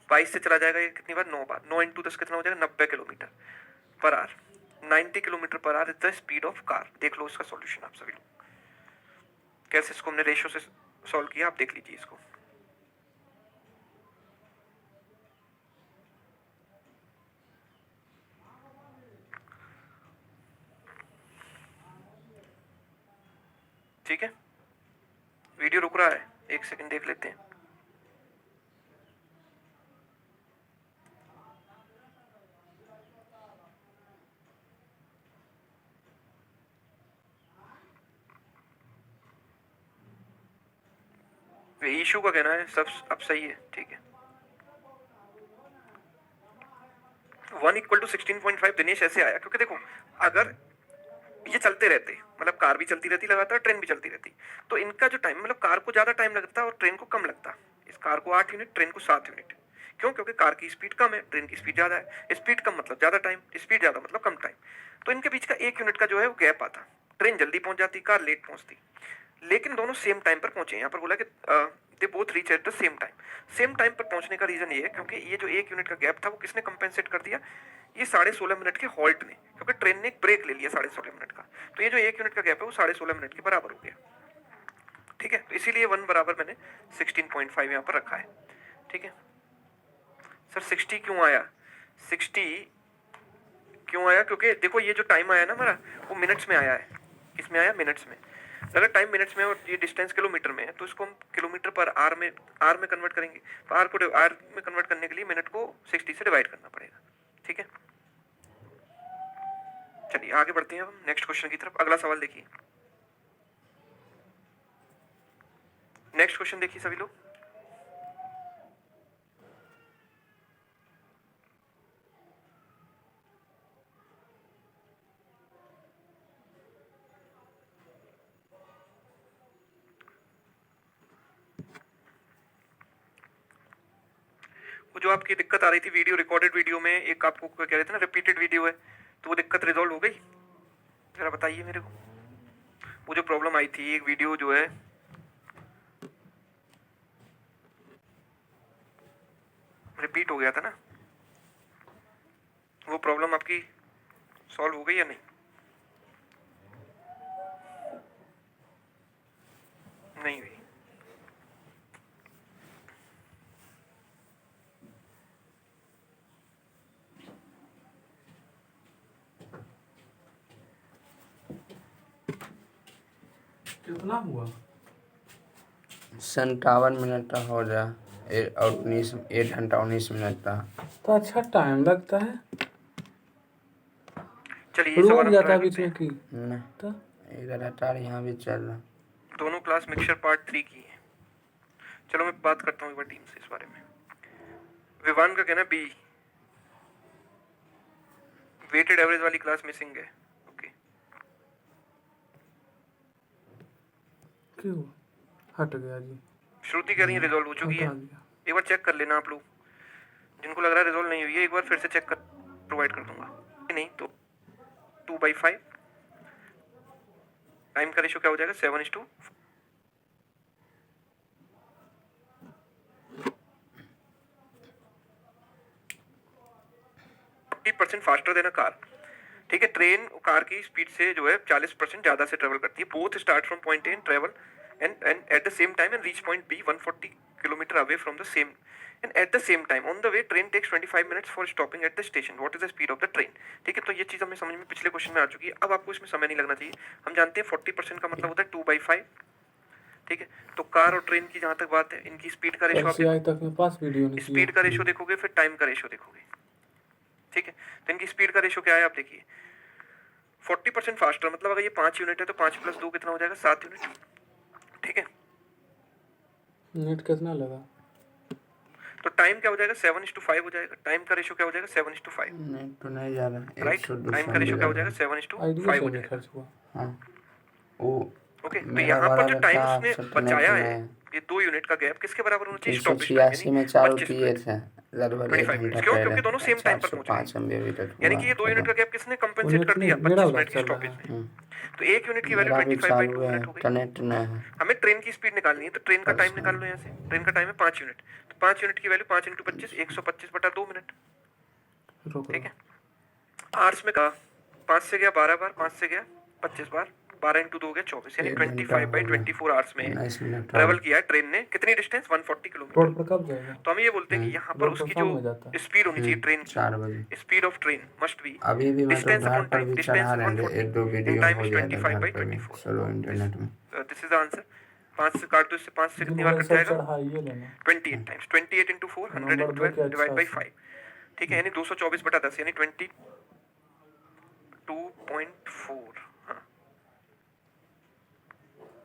22 से चला जाएगा ये कितनी बार? 9 बार। 9 इंटू 10 कितना हो जाएगा? 90 kilometre per hour. 90 kilometre per hour is the speed of car. देख लो इसका सॉल्यूशन आप सभी लोग, कैसे इसको हमने रेशियो से सॉल्व किया, आप देख लीजिए इसको। ठीक है, वीडियो रुक रहा है, 1 सेकंड देख लेते हैं। इशू का कहना है सब अब सही है, ठीक है। 1 = 16.5 दिनेश ऐसे आया, क्योंकि देखो अगर ये चलते रहते, मतलब कार भी चलती रहती लगातार, ट्रेन भी चलती रहती, तो इनका जो टाइम, मतलब कार को ज्यादा टाइम लगता और ट्रेन को कम लगता। इस कार को 8 यूनिट, ट्रेन को 7 यूनिट। क्यों? क्योंकि कार की स्पीड कम है, ट्रेन की स्पीड ज्यादा है। स्पीड कम मतलब ज्यादा टाइम, स्पीड ज्यादा मतलब कम टाइम। तो इनके बीच का 1 यूनिट का जो है वो गैप आता। ट्रेन जल्दी पहुंच जाती, कार लेट पहुंचती, लेकिन दोनों सेम टाइम पर पहुंचे। यहाँ पर बोला कि they both reach at the same time. Same time पर पहुंचने का रीजन ये है क्योंकि ये जो 1 यूनिट का गैप था वो किसने कंपेंसेट कर दिया? ये 16.5 मिनट के हॉल्ट ने, क्योंकि ट्रेन ने एक ब्रेक ले लिया 16.5 मिनट का। तो ये जो 1 यूनिट का गैप है वो 16.5 मिनट के बराबर हो गया, ठीक है। तो इसीलिए 1 बराबर मैंने 16.5 यहाँ पर रखा है, ठीक है। सर 60 क्यों आया? 60 क्यों आया? क्योंकि देखो ये जो टाइम आया ना हमारा, वो मिनट्स में आया है। किसमें आया? मिनट्स में। अगर टाइम मिनट्स में और ये डिस्टेंस किलोमीटर में है, तो इसको हम किलोमीटर पर आर में कन्वर्ट करेंगे। तो आर को आर में कन्वर्ट करने के लिए मिनट को 60 से डिवाइड करना पड़ेगा, ठीक है। चलिए आगे बढ़ते हैं हम नेक्स्ट क्वेश्चन की तरफ। अगला सवाल देखिए, नेक्स्ट क्वेश्चन देखिए सभी लोग। वो जो आपकी दिक्कत आ रही थी वीडियो, रिकॉर्डेड वीडियो में, एक आपको कह रहे थे ना रिपीटेड वीडियो है, तो वो दिक्कत रिजॉल्व हो गई? जरा बताइए मेरे को। वो जो प्रॉब्लम आई थी, एक वीडियो जो है रिपीट हो गया था ना, वो प्रॉब्लम आपकी सॉल्व हो गई या नहीं? नहीं हुई। कितना हुआ? 57 मिनट का हो जा और 1 घंटा 19 मिनट का। तो अच्छा टाइम लगता है, चलिए ये सवाल रुक हम जाता ट्राई है बीच करते में हैं। कि नहीं, तो ये लगातार यहाँ भी चल रहा। दोनों क्लास मिक्सचर पार्ट 3 की है। चलो मैं बात करता हूँ एक बार टीम से इस बारे में। विवान का कहना बी, वेटेड एवरेज वाली क्लास मिसिंग है। ओके, क्यों हट गया जी? श्रुति कह रही है रिजॉल्व हो चुकी है। हटा दिया। एक बार चेक कर लेना आप लोग, जिनको लग रहा है रिजॉल्व नहीं हुई है एक बार फिर से चेक कर प्रोवाइड कर दूंगा। नहीं तो 2/5 टाइम का रेशो क्या हो जाएगा 7:4। 40% फास्टर देन अ कार। ठीक है, ट्रेन कार की स्पीड से जो है 40% ज्यादा से ट्रेवल करती है। Both start from point A and travel and at the same time and reach point B 140 kilometre away from the same and at the same time on the way train takes 25 minutes for stopping at the station. What is the speed of the train? ठीक है, तो ये चीज हमें समझ में पिछले question में आ चुकी है। अब आपको इसमें समय नहीं लगना चाहिए। हम जानते हैं 40% का मतलब होता है 2/5। ठीक है, तो कार और ट्रेन की जहां तक बात है, इनकी स्पीड का रेशो कल आप से आज तक मेरे पास वीडियो नहीं स्पीड का रेशो देखोगे फिर टाइम का रेशो देखोगे। ठीक है, तो इनकी स्पीड का रेशो क्या है आप देखिए। 40% फास्टर मतलब अगर ये 5 यूनिट है तो 5 + 2 कितना हो जाएगा 7 यूनिट। ठीक है, नेट कितना लगा? तो टाइम क्या हो जाएगा 7:5 हो जाएगा। टाइम का रेशो क्या हो जाएगा 7:5। नहीं तो नहीं जा रहा, राइट, 100 टाइम का रेशो क्या हो जाएगा आइडिया 7:5 से हो नहीं जाएगा। खर्च हुआ। हाँ वो ओके, तो मेरा यहाँ पर वाला जो टाइम लड़का उसने सब बचाया है, में ये 2 यूनिट का गैप किसके बराबर होना चाहिए? स्टॉपेज टाइम 386 यानी में चारों 25 किए मिनट, थे लगभग 1 25 घंटा मिनट। क्यों? पहले। क्योंकि दोनों सेम टाइम पर पहुंच 405 गए। MB यानी हुआ कि ये 2 यूनिट का गैप किसने वो कंपेंसेट नेट कर दिया मेरा 25 वाला मिनट की चल रहा स्टॉपेज है। में। तो 1 यूनिट की वैल्यू मेरा भी 25/2 चालू है, मिनट हो गई। कनेक्ट नहीं है। हमें ट्रेन की स्पीड निकालनी है, तो ट्रेन का टाइम निकाल लो यहाँ से। ट्रेन का टाइम है 5 यूनिट, तो 5 यूनिट की वैल्यू 5 × 25 125/2 मिनट। रुक ठीक रहा। है, आवर्स में कहा 5 से गया 12 बार, 5 से गया 25 बार, 12 × 2 हो गया 24, यानी 1 घंटा हो गया, 25/24 आवर्स में 19 मिनट ट्रेवल और। किया है ट्रेन ने। कितनी डिस्टेंस? 140 road kilometre. पर कब जाएगा? तो हम ये बोलते हैं कि यहाँ पर रोड पर उसकी शाम जो में जाता है। स्पीड होनी चाहिए ट्रेन 4 बजे। की, speed of train must be अभी भी मतलब डिस्टेंस घर अपॉन पर टाइम। भी डिस्टेंस चढ़ा रहेंगे, 1-2 140 इन वीडियो टाइम हो इज जाएगा घर पे भी 25/24। स्लो इंटरनेट में। This is the answer. 5 से काट दो, इससे 5 से दिन कितनी बार भर कट सब जाएगा? चढ़ाइए लेना। 28 टाइम्स। 28 × 4 नंबर दो के 112 अच्छा डिवाइड बाई से। 5। ठीक है, यानी 224/10 यानी 22.4। हाँ,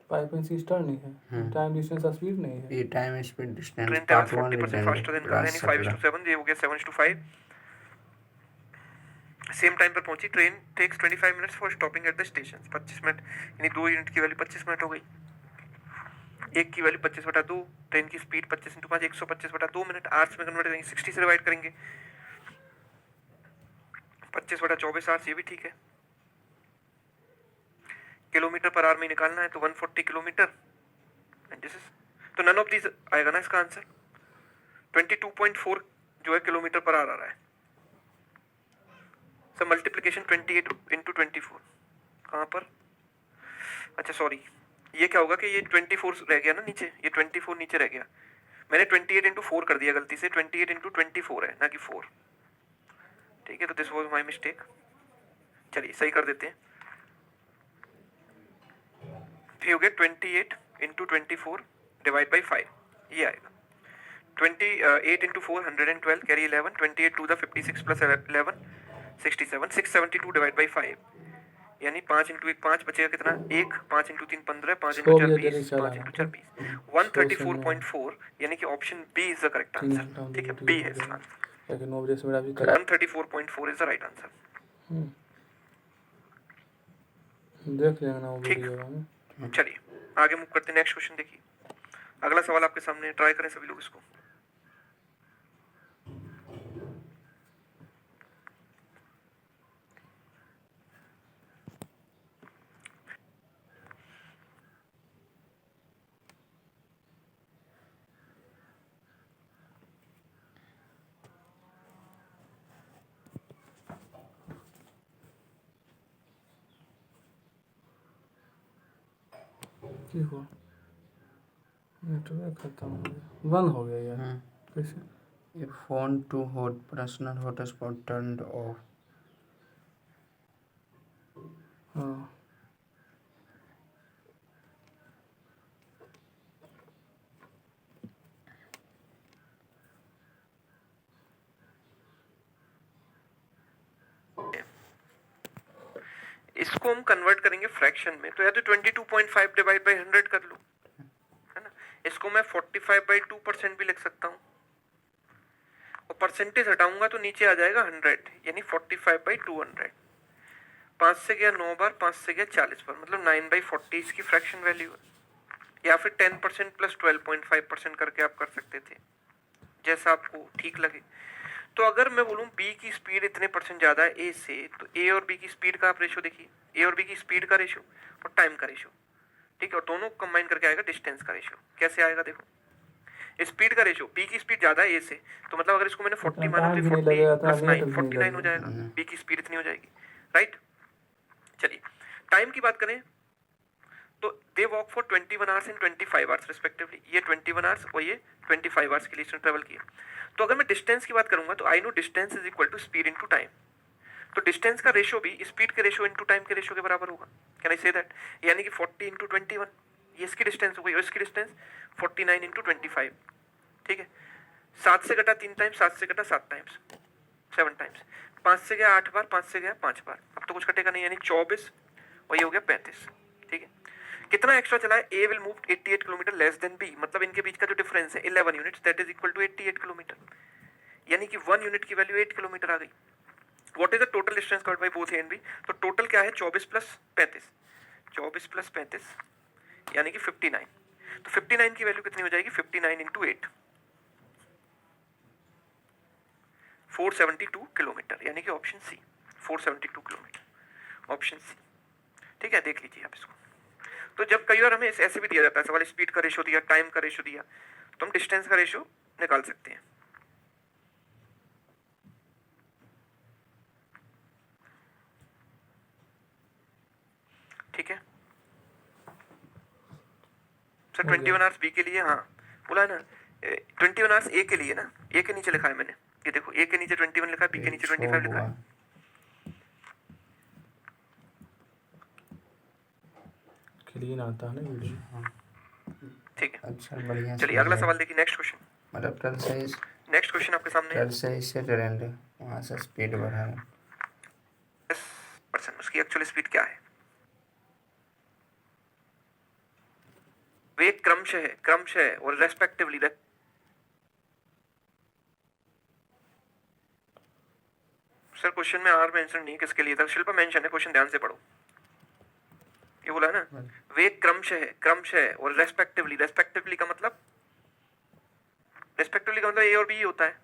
पाइपिंग सिस्टर नहीं है, टाइम डिस्टेंस स्पीड नहीं है। ये time speed distance train part travels 1 लिख 40% देंगे फास्टर देन कार, क्लास यानी 17। 5:7। ये हो गया 7:5। सेम टाइम पर पहुंची train. Takes 25 minutes for stopping at the station. 25 minute यानी 2 यूनिट की वैल्यू 25 मिनट हो गई। 1 की वैल्यू 25/2। ट्रेन की स्पीड 25 × 5 125/2 मिनट। आवर्स में कन्वर्ट करेंगे, 60 से डिवाइड करेंगे, 25/24 आवर्स। ये भी ठीक है। किलोमीटर पर आवर में निकालना है तो 140 किलोमीटर। तो नन ऑफ दीज आएगा ना इसका आंसर। 22.4 जो है किलोमीटर पर आवर आ रहा है। सर मल्टीप्लिकेशन 28 × 24 कहाँ पर? अच्छा सॉरी, ये क्या होगा कि ये 24 रह गया ना नीचे, ये 24 नीचे रह गया। मैंने 28 × 4 कर दिया गलती से। 28 × 24 है ना कि 4। ठीक है, तो दिस वाज माय मिस्टेक। चलिए सही कर देते हैं। ये हो गया 28 × 24 डिवाइड बाई 5, ये आएगा 28 × 4 112 कैरी 11 28 2 द 56 + 11 67 672 डिवाइड बाई 5 यानी 5 × 1 5 बचेगा कितना? 1 5 × 3 15 5 × 4 20 5 × 4 20 134.4 यानी कि option B is the correct 3 answer. घंटा हम ठीक है, ड्यूटी बी हो है इसका गया, आंसर। लेकिन 9 बजे से मेरा भी कर 134.4 इज द राइट आंसर। देख लेंगे ना वो ठीक। वीडियो में। चलिए आगे मूव करते हैं। नेक्स्ट क्वेश्चन देखिए। अगला सवाल आपके सामने, ट्राई करें सभी लोग इसको। क्या हुआ? नेटवर्क खत्म हो गया, बंद हो गया यार। कैसे? ये phone to hot personal hotspot turned off. हाँ इसको हम कन्वर्ट करेंगे फ्रैक्शन में, तो या तो 22.5 डिवाइड बाई 100 कर लो, है ना। इसको मैं 45/2% भी लिख सकता हूँ, और परसेंटेज हटाऊंगा तो नीचे आ जाएगा 100, यानी 45/200। 5 से गया 9 बार, 5 से गया 40 बार, मतलब 9/40 इसकी फ्रैक्शन वैल्यू है। या फिर 10% प्लस 12.5% करके आप कर सकते थे, जैसा आपको ठीक लगे। तो अगर मैं बोलूं बी की स्पीड इतने परसेंट ज्यादा है ए से, तो ए और बी की स्पीड का आप रेशो देखिए, ए और बी की स्पीड का रेशो और टाइम का रेशो, ठीक है, और दोनों कंबाइन करके आएगा डिस्टेंस का रेशो। कैसे आएगा देखो, स्पीड का रेशो, बी की स्पीड ज्यादा है ए से, तो मतलब अगर इसको मैंने 40 माना तो 40 प्लस 9 49 हो जाएगा, बी की स्पीड इतनी हो जाएगी, राइट। चलिए टाइम की बात करें तो they walk for 21 hours and 25 hours respectively, ये 21 आवर्स और ये 25 आवर्स के लिए इसने ट्रेवल किया। तो अगर मैं डिस्टेंस की बात करूंगा तो I know distance is equal to speed into time, तो डिस्टेंस का रेशो भी स्पीड के रेशो इनटू टाइम के रेशो के बराबर होगा। कैन आई से दैट, यानी कि 40 इंटू 21, ये इसकी डिस्टेंस हो गई, और इसकी डिस्टेंस 49 इंटू 25, ठीक है। 7 से घटा 3 टाइम्स, 7 से घटा 7 टाइम्स, 7 टाइम्स, 5 से गया 8 बार, 5 से गया 5 बार, अब तो कुछ कटेगा नहीं, यानी 24, और ये हो गया 35, ठीक है। कितना एक्स्ट्रा चला है, A will move 88 kilometre less than B, मतलब इनके बीच का जो डिफरेंस है 11 units, that is equal to 88 kilometre, यानी कि 1 यूनिट की वैल्यू 8 किलोमीटर आ गई। What is the total distance covered by both A and B, तो टोटल क्या है 24 प्लस 35, 24 प्लस 35 यानी कि 59, तो 59 की वैल्यू कितनी हो जाएगी, 59 इंटू 8, 472 किलोमीटर, यानी कि option C 472 kilometre, option C, ठीक है। देख लीजिए आप इसको, तो जब कई बार हमें ऐसे भी दिया जाता है सवाल, स्पीड का रेशो दिया, टाइम का रेशो दिया, तो हम डिस्टेंस का रेशो निकाल सकते हैं। ठीक है सर, 21 आवर्स बी के लिए, हाँ बोला है ना, 21 आवर्स ए के लिए ना, ए के नीचे लिखा है मैंने, ये देखो ए के नीचे 21 लिखा है, बी के नीचे 25 लिखा है। क्लीन आता है ना वीडियो। ठीक है, अच्छा बढ़िया। चलिए अगला सवाल देखिए, नेक्स्ट क्वेश्चन, मतलब ट्वेल्व से नेक्स्ट क्वेश्चन आपके सामने है। 12 से इससे ट्रेंड वहाँ से स्पीड बढ़ा है, 10%, उसकी एक्चुअल स्पीड क्या है, वेग क्रमशः और रेस्पेक्टिवली, सर क्वेश्चन में आर मेंशन नहीं, किसके लिए था, शिल्पा मेंशन है, क्वेश्चन ध्यान से पढ़ो, ये बोला है ना, वेग क्रमशः और रेस्पेक्टिवली का मतलब, ए और बी होता है।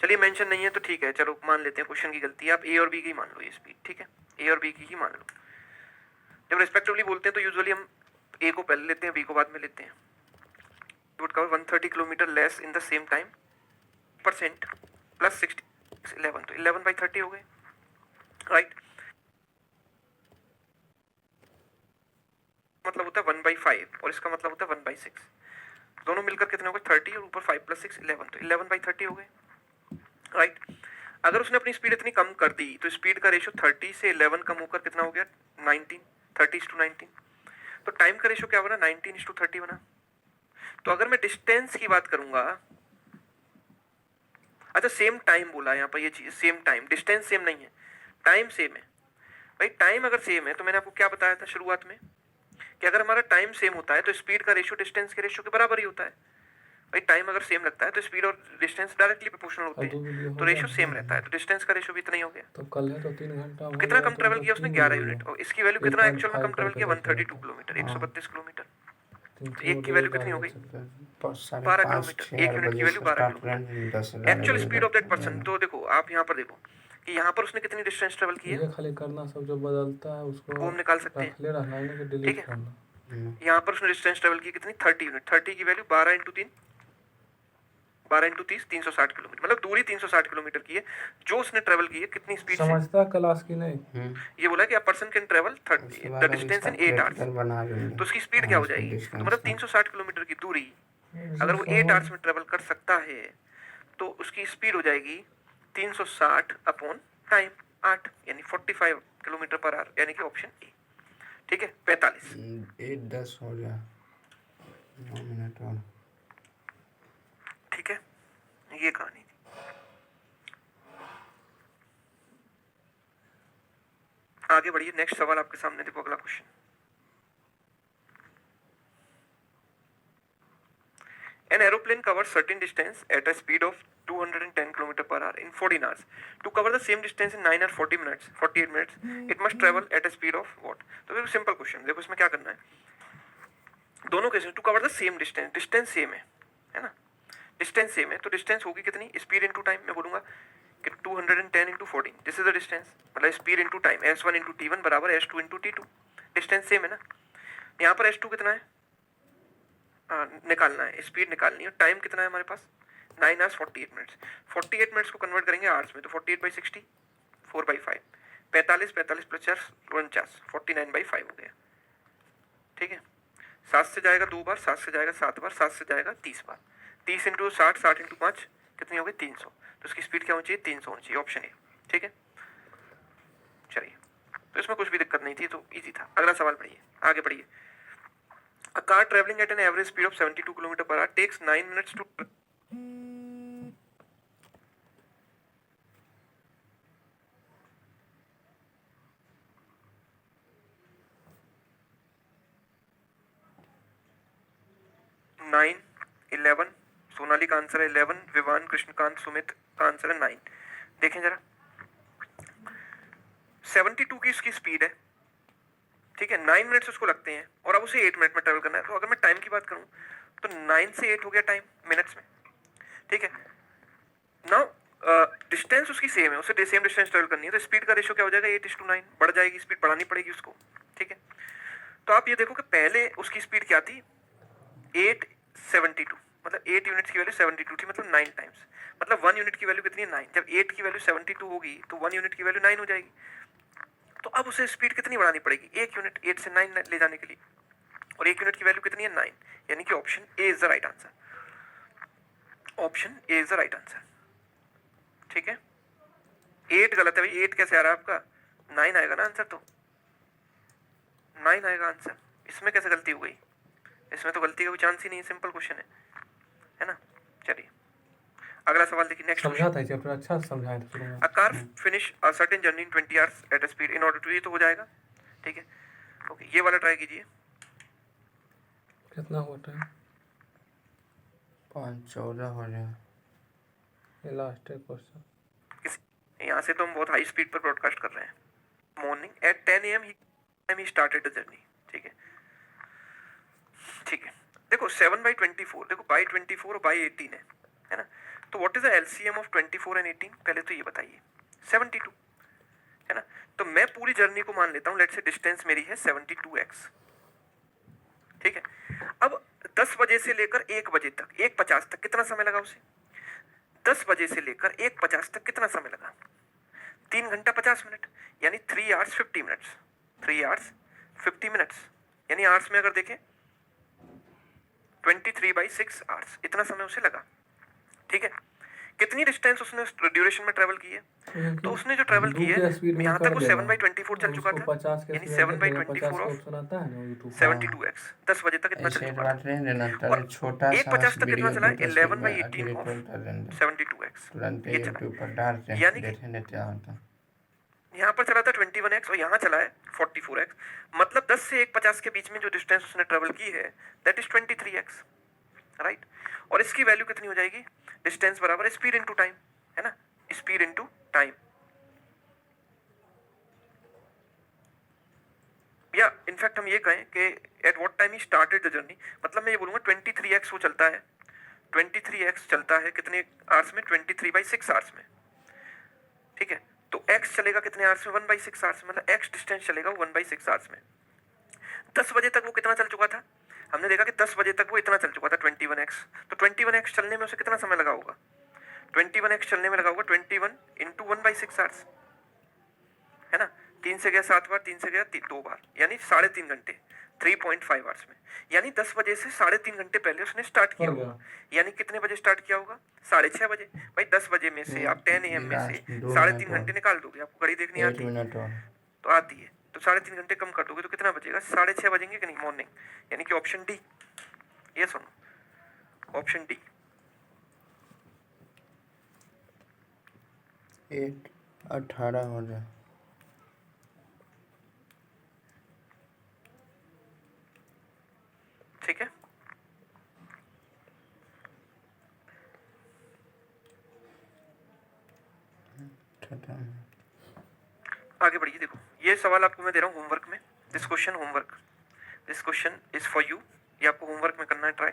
चलिए मेंशन नहीं है तो ठीक है, चलो मान लेते हैं क्वेश्चन की गलती है, आप ए और बी की मान लो ये स्पीड, ठीक है, ए और बी की ही मान लो। जब रेस्पेक्टिवली बोलते हैं तो यूजुअली हम ए को पहले लेते हैं, बी को बाद में लेते हैं। Would cover 130 kilometre less in the same time percent plus 60 11, तो 11/30 हो गए, राइट। मतलब होता है 1/5 और इसका मतलब होता है 1/6, दोनों मिलकर कितने हो गए 30, और ऊपर 5 + 6 11, तो 11/30 हो गए, राइट। अगर उसने अपनी स्पीड इतनी कम कर दी तो स्पीड का रेशो 30 से 11 कम होकर कितना हो गया 19, 30:19, तो टाइम का रेशो क्या बना 19:30 बना। तो अगर मैं डिस्टेंस की बात करूंगा, अच्छा सेम टाइम बोला यहाँ पर, ये चीज सेम टाइम, डिस्टेंस सेम नहीं है, टाइम सेम है। भाई टाइम अगर सेम है तो मैंने आपको क्या बताया था शुरुआत में कि अगर हमारा टाइम सेम होता है तो स्पीड का रेशो डिस्टेंस के रेशो के बराबर ही होता है। भाई टाइम अगर सेम लगता है तो स्पीड और डिस्टेंस डायरेक्टली प्रोपोर्शनल होते हैं, तो रेशो सेम रहता है, तो डिस्टेंस का रेशो भी इतना ही हो गया। तो कल है तो 3 घंटा तो कितना कम ट्रेवल किया उसने 11 यूनिट, और इसकी वैल्यू कितना एक्चुअल में कम ट्रेवल किया 132 किलोमीटर, 132 किलोमीटर, तो एक की वैल्यू कितनी हो गई 12 किलोमीटर, एक यूनिट की value 12 kilometre actual speed of that person. तो देखो आप यहाँ पर देखो कि यहाँ पर उसने कितनी डिस्टेंस ट्रेवल की है, ये खाली करना, सब जो बदलता है उसको वो हम निकाल सकते हैं, ले रहना है कि ठीक डिलीट है। करना। यहाँ पर उसने डिस्टेंस ट्रेवल की कितनी 30 यूनिट, 30 की वैल्यू 12 × 3, 12 × 30 360 किलोमीटर, मतलब दूरी 360 किलोमीटर की है जो उसने ट्रेवल की है कितनी स्पीड से। समझता क्लास की नहीं। ये बोला कि a person can travel 30 the distance in 8 hours, तो उसकी स्पीड क्या हो जाएगी, तो मतलब 360 किलोमीटर की दूरी अगर वो 8 आवर्स में ट्रेवल कर सकता है तो उसकी स्पीड हो जाएगी 360 अपॉन टाइम 8, यानी 45 किलोमीटर पर आवर, यानी कि ऑप्शन ए, ठीक है। 45 8:10 हो गया, 9 मिनट और, ठीक है, ये कहानी थी। आगे बढ़िए, नेक्स्ट सवाल आपके सामने देखो, अगला question. An aeroplane covers certain distance at a speed of 210 km per hour in 14 hours. To cover the same distance in 9 or 48 minutes, it must travel at a speed of what? तो देखो simple question, देखो इसमें क्या करना है। दोनों case में to cover the same distance, distance same है ना, डिस्टेंस सेम है, तो डिस्टेंस होगी कितनी, स्पीड इनटू टाइम। मैं बोलूंगा कि 210 into 14, this is the distance, मतलब speed into time, s1 into t1 बराबर s2 into t2। Distance same है ना, यहाँ पर s2 कितना है, निकालना है, स्पीड निकालनी है। टाइम कितना है हमारे पास, 9 hours 48 minutes। 48 मिनट्स को कन्वर्ट करेंगे आवर्स में, तो 48/60, 4/5, 45 प्लस 4 49, 49/5 हो गया। ठीक है, 7 से जाएगा 2 बार, 7 से जाएगा 7 बार, 7 से जाएगा 30 बार, 30 इंटू 60, 60 इंटू 5 कितनी हो गई, 300। तो उसकी स्पीड क्या होनी चाहिए, 300 होनी चाहिए, ऑप्शन ए। ठीक है, चलिए, तो इसमें कुछ भी दिक्कत नहीं थी, तो इजी था। अगला सवाल पढ़िए, आगे बढ़िए। A car traveling at an average speed of 72 km per hour takes 9 minutes to 9, 11, Sonali का आंसर है 11, विवान, कृष्णकांत, सुमित का आंसर है 9। देखें जरा, 72 की इसकी स्पीड है, ठीक है, 9 मिनट्स उसको लगते हैं, और अब उसे 8 मिनट में ट्रेवल करना है। तो अगर मैं टाइम की बात करूं तो 9 से 8 हो गया टाइम मिनट्स में। ठीक है, नाउ डिस्टेंस उसकी सेम है, उसे सेम डिस्टेंस ट्रेवल करनी है, तो स्पीड का रेशियो क्या हो जाएगा, 8:9, बढ़ जाएगी, स्पीड बढ़ानी पड़ेगी उसको। ठीक है, तो आप ये देखो कि पहले उसकी स्पीड क्या थी, 872, मतलब 8 यूनिट्स की वैल्यू 72 थी, मतलब 9 टाइम्स, मतलब 1 यूनिट की वैल्यू कितनी है, 9। जब 8 की वैल्यू 72 होगी तो 1 यूनिट की वैल्यू 9 हो जाएगी। तो अब उसे स्पीड कितनी बढ़ानी पड़ेगी, 1 यूनिट, 8 से 9 ले जाने के लिए, और 1 यूनिट की वैल्यू कितनी है, 9, यानी कि option A is the right answer. Option A is the right answer. ठीक है, 8 गलत है भाई, 8 कैसे आ रहा है आपका, 9 आएगा ना आंसर, तो 9 आएगा आंसर। इसमें कैसे गलती हो गई, इसमें तो गलती का कोई चांस ही नहीं है, सिंपल क्वेश्चन है ना। चलिए अगला सवाल देखिए, नेक्स्ट समझा था चैप्टर, अच्छा समझाया था शुरू में। A car finish a certain journey in 20 hours at a speed in order to, ये तो हो जाएगा। ठीक है, ओके, ये वाला ट्राई कीजिए। कितना हुआ टाइम, 5:14 हो जाए। ये लास्ट है क्वेश्चन। यहाँ से तो हम बहुत हाई स्पीड पर ब्रॉडकास्ट कर रहे हैं। Morning at 10 AM he started the journey. ठीक है, ठीक है, देखो 7/24, देखो बाई 24 और बाई 18 है ना, तो what is the LCM of 24 and 18, पहले तो ये बताइए। 72 है ना, तो मैं पूरी जर्नी को मान लेता हूँ, लेट्स से डिस्टेंस मेरी है 72x। ठीक है, अब 10 बजे से लेकर 1 बजे तक, 1:50 तक कितना समय लगा उसे, 10 बजे से लेकर 1:50 तक कितना समय लगा, 3 घंटा 50 मिनट, यानी 3 hours 50 minutes, 3 hours 50 minutes, यानी आवर्स में अगर देखें 23/6 आवर्स, इतना समय उसे लगा। ठीक है, कितनी डिस्टेंस उसने ड्यूरेशन में ट्रेवल की है, तो उसने जो ट्रेवल की है यहाँ तक वो 7/24 चल चुका था, 50 के यानी स्पीड 7/24 ऑफ ऑप्शन आता है ना यूट्यूब 72x, 10 बजे तक इतना चल ऐसे चुका बात था। नहीं देना, और ताकि छोटा सा 1:50 तक कितना वीडियो चला, 2 स्पीड में 11/18 ऑफ रिकॉर्ड कर देंगे, 72x, तुरंत ये चला। यूट्यूब पर डाल दें, यानी कि देखेंगे क्या होता है। यहाँ पर चला था 21x और यहाँ चला है 44x, मतलब 10 से 1:50 के बीच में जो डिस्टेंस उसने ट्रेवल की है दैट इज 23x, राइट। और इसकी वैल्यू कितनी हो जाएगी, डिस्टेंस बराबर स्पीड इनटू टाइम, है ना, स्पीड इनटू टाइम, या इनफैक्ट हम ये कहें कि at what time he started the journey, मतलब मैं ये बोलूंगा 23x वो चलता है, 23x चलता है कितने आवर्स में, 23/6 आवर्स में। ठीक है, तो x चलेगा कितने आवर्स में, 1/6 आवर्स में, मतलब x डिस्टेंस चलेगा 1/6 आवर्स में। 10 बजे तक वो कितना चल चुका था, हमने देखा कि 10 बजे तक वो इतना चल चुका था 21x, तो 21x चलने में उसे कितना समय लगा होगा, 21x चलने में लगा होगा 21 इंटू 1/6 आवर्स, है ना, 3 से गया 7 बार, 3 से गया 2 बार, यानी 3.5 घंटे, 3.5 आवर्स में, यानी 10 बजे से 3.5 घंटे पहले उसने स्टार्ट किया होगा। यानी कितने बजे स्टार्ट किया होगा, 6:30 बजे। भाई 10 बजे में से आप 10 AM में से 3.5 घंटे निकाल दोगे, आपको घड़ी देखनी आती है तो आती है, तो 3.5 घंटे कम कर दोगे तो कितना बचेगा, 6:30 बजेंगे कि नहीं मॉर्निंग, यानी कि ऑप्शन डी, ये सुनो ऑप्शन डी। 8:18 हो जाए। था। आगे बढ़िए। देखो ये सवाल आपको मैं दे रहा हूँ होमवर्क में। This question homework, this question is for you. ये आपको होमवर्क में करना है ट्राई।